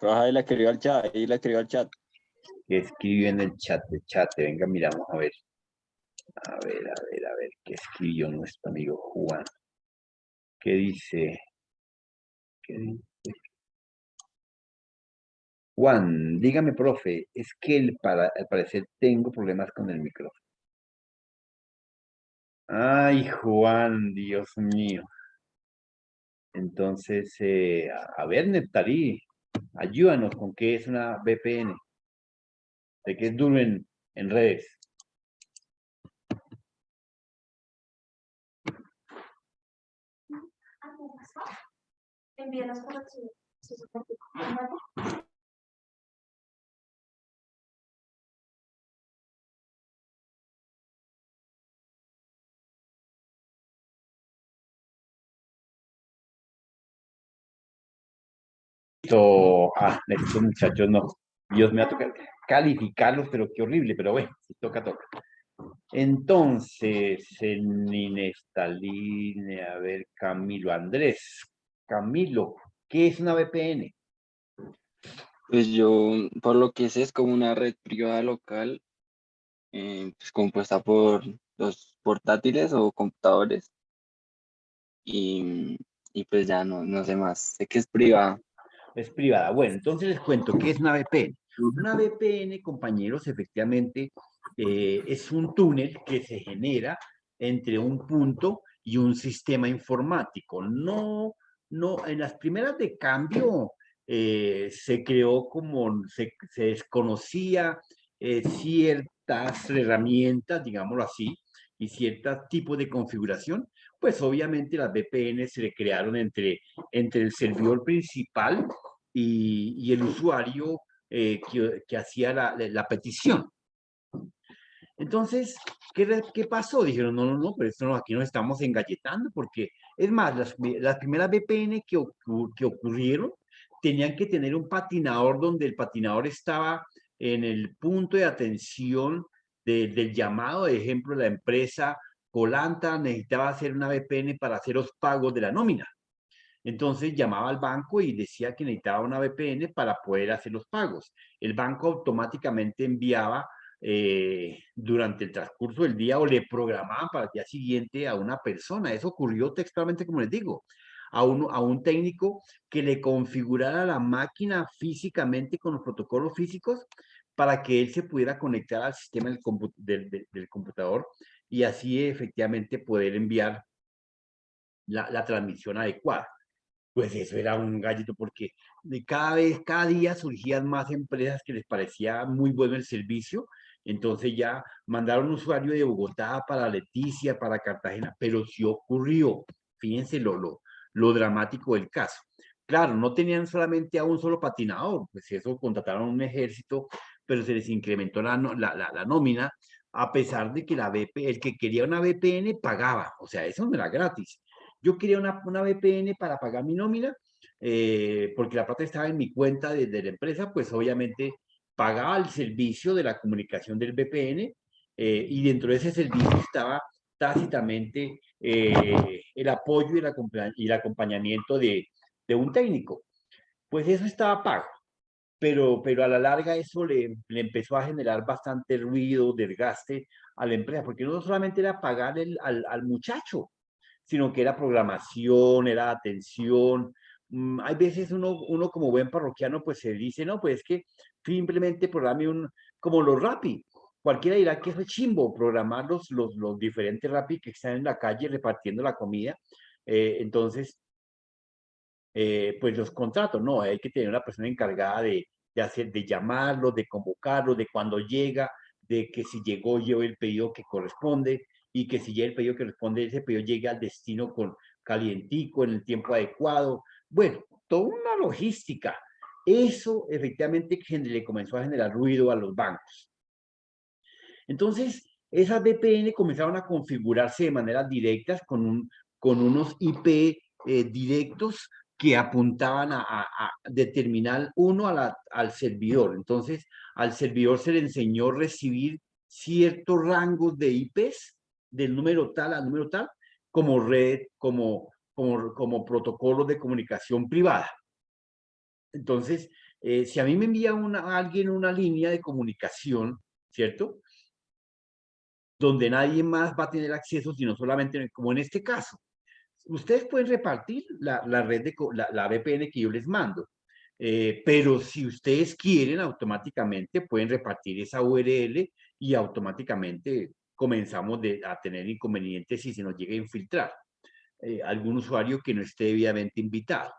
Ahí la escribió al chat, ¿Qué escribió en el chat de chat? Venga, miramos a ver. A ver, ¿qué escribió nuestro amigo Juan? ¿Qué dice? ¿Qué dice? Juan, dígame, profe, es que al parecer tengo problemas con el micrófono. Ay, Juan, Dios mío. Entonces, a ver, Neptalí, ayúdanos con qué es una VPN, de qué es duro en redes. Envía las correcciones. Estos muchachos no. Dios me ha tocado calificarlos, pero qué horrible, pero bueno, si toca. Entonces, en Inestalín, a ver, Camilo Andrés. Camilo, ¿qué es una VPN? Pues yo, por lo que sé, es como una red privada local, pues compuesta por los portátiles o computadores. Y pues ya no sé más. Sé que es privada. Es privada. Bueno, entonces les cuento qué es una VPN. Una VPN, compañeros, efectivamente, es un túnel que se genera entre un punto y un sistema informático. No, en las primeras de cambio se creó se desconocía ciertas herramientas, digámoslo así, y ciertos tipos de configuración. Pues obviamente las VPN se le crearon entre el servidor principal y el usuario que hacía la petición. Entonces, ¿qué pasó? Dijeron, no, no, no, pero esto no, aquí nos estamos engalletando, porque es más, las primeras VPN que ocurrieron tenían que tener un patinador donde el patinador estaba en el punto de atención del llamado. De ejemplo, la empresa Colanta necesitaba hacer una VPN para hacer los pagos de la nómina. Entonces llamaba al banco y decía que necesitaba una VPN para poder hacer los pagos. El banco automáticamente enviaba durante el transcurso del día o le programaban para el día siguiente a una persona. Eso ocurrió textualmente, como les digo, a un técnico que le configurara la máquina físicamente con los protocolos físicos para que él se pudiera conectar al sistema del computador y así efectivamente poder enviar la transmisión adecuada. Pues eso era un gallito porque cada día surgían más empresas que les parecía muy bueno el servicio. Entonces ya mandaron un usuario de Bogotá para Leticia, para Cartagena, pero sí ocurrió. Fíjense lo dramático del caso. Claro, no tenían solamente a un solo patinador, pues eso contrataron un ejército, pero se les incrementó la nómina, a pesar de que el que quería una VPN pagaba, o sea, eso no era gratis. Yo quería una VPN para pagar mi nómina, porque la plata estaba en mi cuenta de la empresa, pues obviamente pagaba el servicio de la comunicación del VPN, y dentro de ese servicio estaba tácitamente el apoyo y el acompañamiento de un técnico. Pues eso estaba pago, pero a la larga eso le empezó a generar bastante ruido, desgaste a la empresa, porque no solamente era pagar al muchacho, sino que era programación, era atención. Hay veces uno como buen parroquiano pues se dice, no, pues es que simplemente programe como los Rappi. Cualquiera dirá que eso es chimbo, programar los diferentes Rappi que están en la calle repartiendo la comida. Entonces, pues los contratos, no, hay que tener una persona encargada de llamarlo, de convocarlo, de cuando llega, de que si llegó lleve el pedido que corresponde y que si llega el pedido que responde, ese pedido llegue al destino con calientico, en el tiempo adecuado. Bueno, toda una logística. Eso efectivamente le comenzó a generar ruido a los bancos. Entonces, esas VPN comenzaron a configurarse de manera directas con unos IP directos que apuntaban a determinar al servidor. Entonces, al servidor se le enseñó a recibir ciertos rangos de IPs del número tal al número tal como red, como protocolos de comunicación privada. Entonces, si a mí me envía alguien una línea de comunicación, ¿cierto? Donde nadie más va a tener acceso, sino solamente como en este caso. Ustedes pueden repartir la VPN que yo les mando, pero si ustedes quieren, automáticamente pueden repartir esa URL y automáticamente comenzamos a tener inconvenientes si se nos llega a infiltrar algún usuario que no esté debidamente invitado.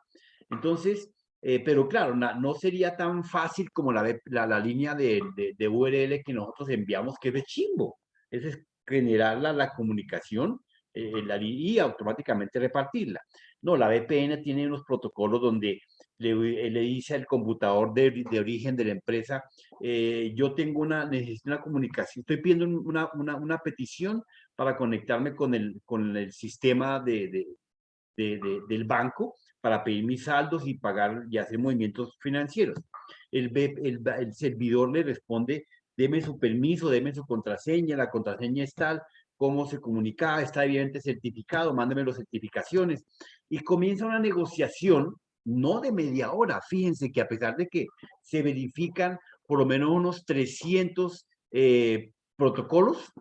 Entonces, pero claro, no sería tan fácil como la línea de URL que nosotros enviamos, que es de chimbo. Es generar la comunicación y automáticamente repartirla. No, la VPN tiene unos protocolos donde le dice al computador de origen de la empresa, yo necesito una comunicación, estoy pidiendo una petición para conectarme con el sistema del banco para pedir mis saldos y pagar y hacer movimientos financieros. El servidor le responde, deme su permiso, deme su contraseña, la contraseña es tal, cómo se comunicaba, está evidentemente certificado, mándeme las certificaciones. Y comienza una negociación, no de media hora, fíjense que a pesar de que se verifican por lo menos unos 300 protocolos,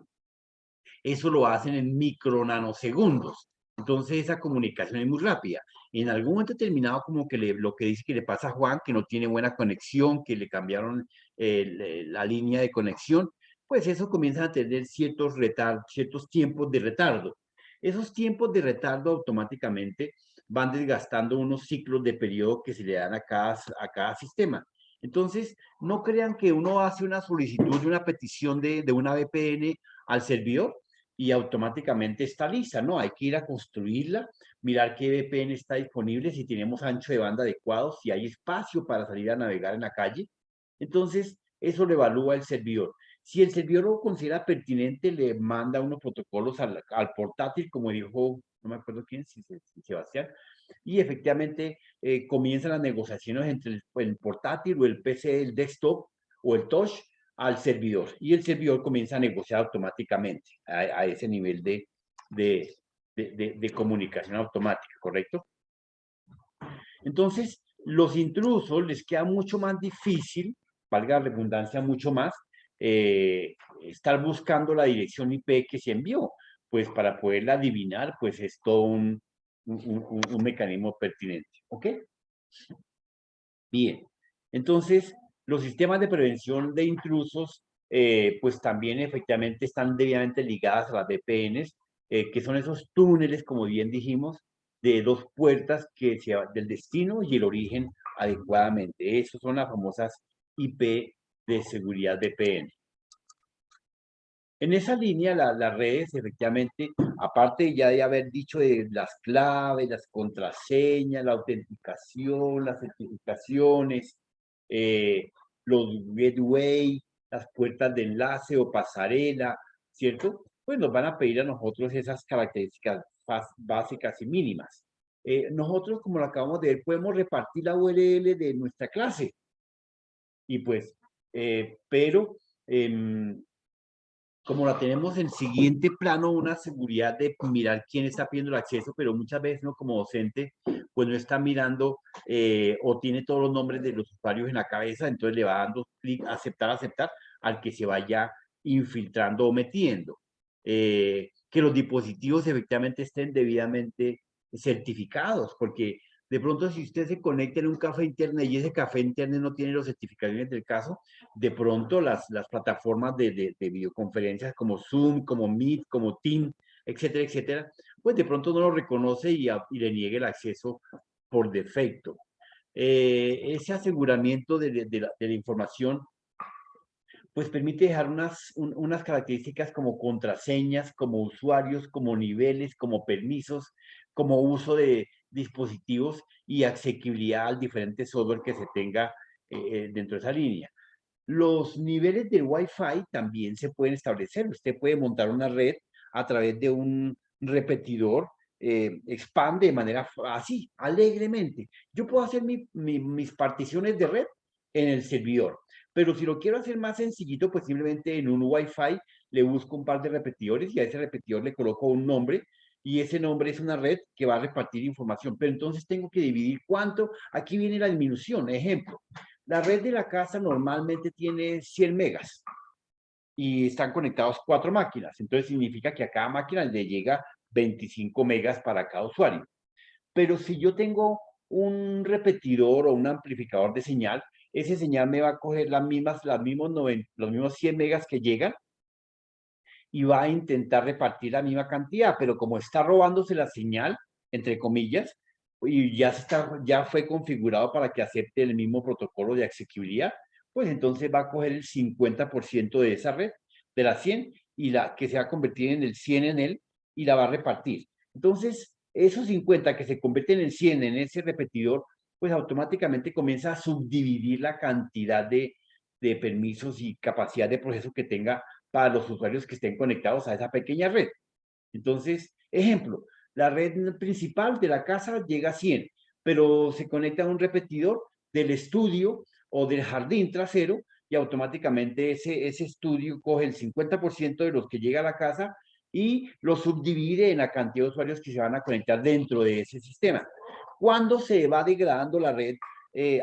eso lo hacen en nanosegundos. Entonces esa comunicación es muy rápida. En algún momento determinado, como que lo que dice que le pasa a Juan, que no tiene buena conexión, que le cambiaron la línea de conexión, pues eso comienza a tener ciertos tiempos de retardo. Esos tiempos de retardo automáticamente van desgastando unos ciclos de periodo que se le dan a cada sistema. Entonces, no crean que uno hace una solicitud de una petición de una VPN al servidor y automáticamente está lista, ¿no? Hay que ir a construirla, mirar qué VPN está disponible, si tenemos ancho de banda adecuado, si hay espacio para salir a navegar en la calle. Entonces, eso lo evalúa el servidor. Si el servidor lo considera pertinente, le manda unos protocolos al portátil, como dijo, no me acuerdo quién, si Sebastián, y efectivamente comienzan las negociaciones entre el portátil o el PC, el desktop o el touch al servidor, y el servidor comienza a negociar automáticamente a ese nivel de comunicación automática, ¿correcto? Entonces, los intrusos les queda mucho más difícil, valga la redundancia, mucho más, estar buscando la dirección IP que se envió, pues para poderla adivinar, pues es todo un mecanismo pertinente, ¿ok? Bien, entonces, los sistemas de prevención de intrusos, pues también efectivamente están debidamente ligadas a las VPNs, que son esos túneles, como bien dijimos, de dos puertas que se del destino y el origen adecuadamente. Esas son las famosas IP de seguridad VPN. En esa línea, las redes, efectivamente, aparte ya de haber dicho de las claves, las contraseñas, la autenticación, las certificaciones, los gateway, las puertas de enlace o pasarela, ¿cierto? Pues nos van a pedir a nosotros esas características básicas y mínimas. Nosotros, como lo acabamos de ver, podemos repartir la URL de nuestra clase. Y pues, pero como la tenemos en siguiente plano, una seguridad de mirar quién está pidiendo el acceso, pero muchas veces uno como docente, pues no está mirando o tiene todos los nombres de los usuarios en la cabeza, entonces le va dando clic, aceptar, aceptar, al que se vaya infiltrando o metiendo. Que los dispositivos efectivamente estén debidamente certificados, porque de pronto si usted se conecta en un café internet y ese café internet no tiene los certificaciones del caso, de pronto las plataformas de videoconferencias como Zoom, como Meet, como Team, etcétera, etcétera, pues de pronto no lo reconoce y le niegue el acceso por defecto. Ese aseguramiento de la información pues permite dejar unas características como contraseñas, como usuarios, como niveles, como permisos, como uso de dispositivos y asequibilidad al diferente software que se tenga dentro de esa línea. Los niveles del Wi-Fi también se pueden establecer. Usted puede montar una red a través de un repetidor, expande de manera así, alegremente. Yo puedo hacer mis particiones de red en el servidor, pero si lo quiero hacer más sencillito, pues simplemente en un Wi-Fi le busco un par de repetidores y a ese repetidor le coloco un nombre y ese nombre es una red que va a repartir información. Pero entonces tengo que dividir cuánto. Aquí viene la disminución. Ejemplo, la red de la casa normalmente tiene 100 megas y están conectados 4 máquinas. Entonces significa que a cada máquina le llega 25 megas para cada usuario. Pero si yo tengo un repetidor o un amplificador de señal, ese señal me va a coger los mismos 100 megas que llegan y va a intentar repartir la misma cantidad, pero como está robándose la señal, entre comillas, y ya fue configurado para que acepte el mismo protocolo de asequibilidad, pues entonces va a coger el 50% de esa red, de la 100, y la que se va a convertir en el 100 en él, y la va a repartir. Entonces, esos 50 que se convierten en 100 en ese repetidor, pues automáticamente comienza a subdividir la cantidad de permisos y capacidad de proceso que tenga para los usuarios que estén conectados a esa pequeña red. Entonces, ejemplo, la red principal de la casa llega a 100, pero se conecta a un repetidor del estudio o del jardín trasero y automáticamente ese estudio coge el 50% de los que llega a la casa y lo subdivide en la cantidad de usuarios que se van a conectar dentro de ese sistema. Cuando se va degradando la red,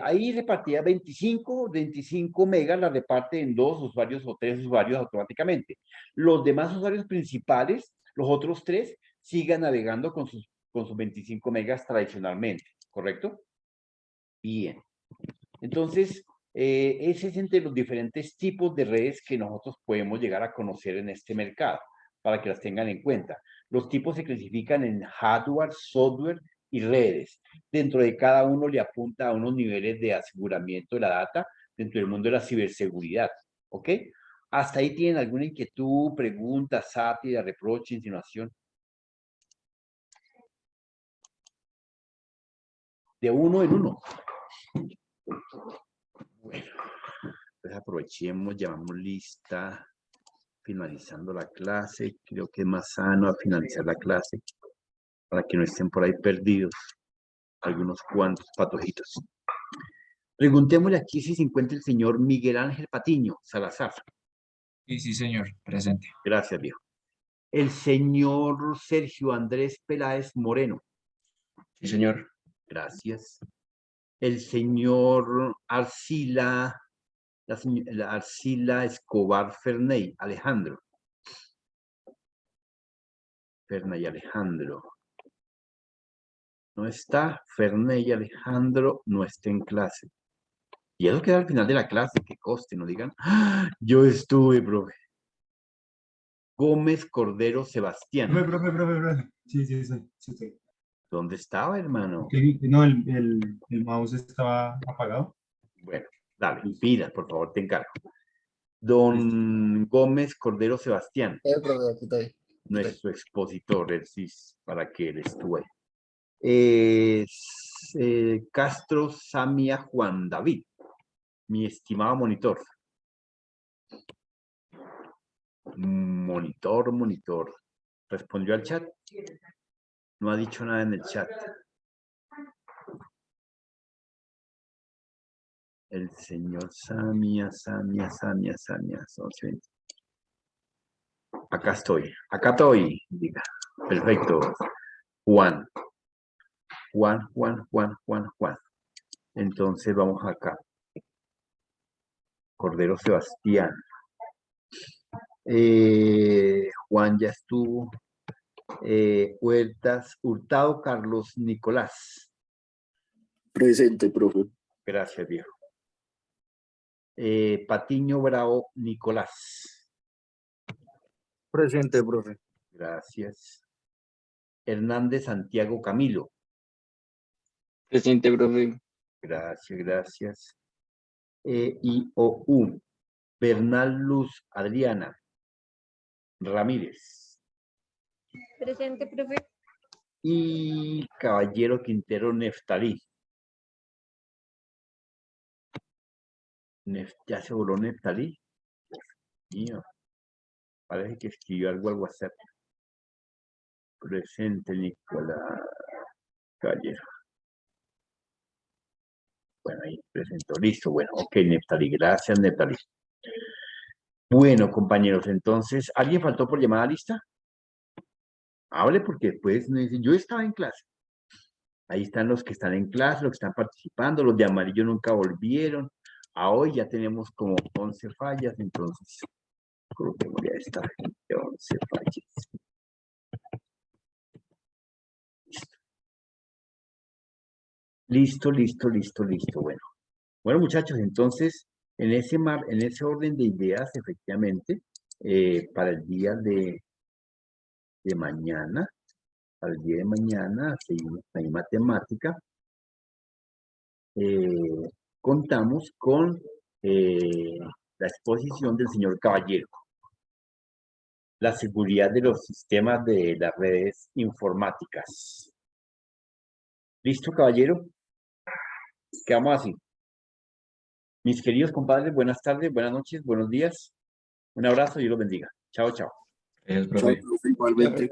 ahí repartía 25 megas, la reparte en 2 usuarios o 3 usuarios automáticamente. Los demás usuarios principales, los otros 3, sigan navegando con sus 25 megas tradicionalmente, ¿correcto? Bien. Entonces, ese es entre los diferentes tipos de redes que nosotros podemos llegar a conocer en este mercado, para que las tengan en cuenta. Los tipos se clasifican en hardware, software y redes. Dentro de cada uno le apunta a unos niveles de aseguramiento de la data dentro del mundo de la ciberseguridad, ¿ok? ¿Hasta ahí tienen alguna inquietud, pregunta, sátira, reproche, insinuación? De uno en uno. Bueno, pues aprovechemos, llevamos lista, finalizando la clase. Creo que es más sano a finalizar la clase para que no estén por ahí perdidos algunos cuantos patojitos. Preguntémosle aquí si se encuentra el señor Miguel Ángel Patiño Salazar. Sí, sí, señor, presente. Gracias, viejo. El señor Sergio Andrés Peláez Moreno. Sí, señor. Gracias. El señor Arcila, la Arcila Escobar Ferney Alejandro. Ferney Alejandro. No está. Ferney Alejandro no está en clase. Y eso queda al final de la clase, que coste, no digan. ¡Ah! Yo estuve, profe. Gómez Cordero Sebastián. Profe. Sí, sí. ¿Dónde estaba, hermano? No, el mouse estaba apagado. Bueno, dale, pidas, por favor, te encargo. Don Gómez Cordero Sebastián, Profe, aquí estoy. nuestro expositor, para que él estuve. Castro Samia Juan David, mi estimado monitor. Monitor. ¿Respondió al chat? No ha dicho nada en el chat. El señor Samia. Acá estoy, diga. Perfecto. Juan. Entonces vamos acá. Cordero Sebastián. Juan ya estuvo. Huertas Hurtado Carlos Nicolás. Presente, profe. Gracias, viejo. Patiño Bravo Nicolás. Presente, profe. Gracias. Hernández Santiago Camilo. Presente, profe. Gracias. IOU. Bernal Luz Adriana Ramírez. Presente, profe. Y Caballero Quintero Neftalí. ¿Ya se voló Neftalí? Mío. Parece que escribió algo al WhatsApp. Presente, Nicolás Caballero. Bueno, ahí presentó. Listo, bueno, ok, Neftalí. Gracias, Neftalí. Bueno, compañeros, entonces, ¿alguien faltó por llamada lista? Hable porque después me dicen, yo estaba en clase. Ahí están los que están en clase, los que están participando, los de amarillo nunca volvieron. A hoy ya tenemos como 11 fallas, entonces, coloquemos ya esta gente, 11 fallas. Listo. Bueno, muchachos, entonces, en ese orden de ideas, efectivamente, para el día de mañana, seguimos ahí matemática, contamos con la exposición del señor Caballero. La seguridad de los sistemas de las redes informáticas. ¿Listo, caballero? Quedamos así. Mis queridos compadres, buenas tardes, buenas noches, buenos días. Un abrazo y Dios los bendiga. Chao. Gracias, Chao, profe. profe, igualmente.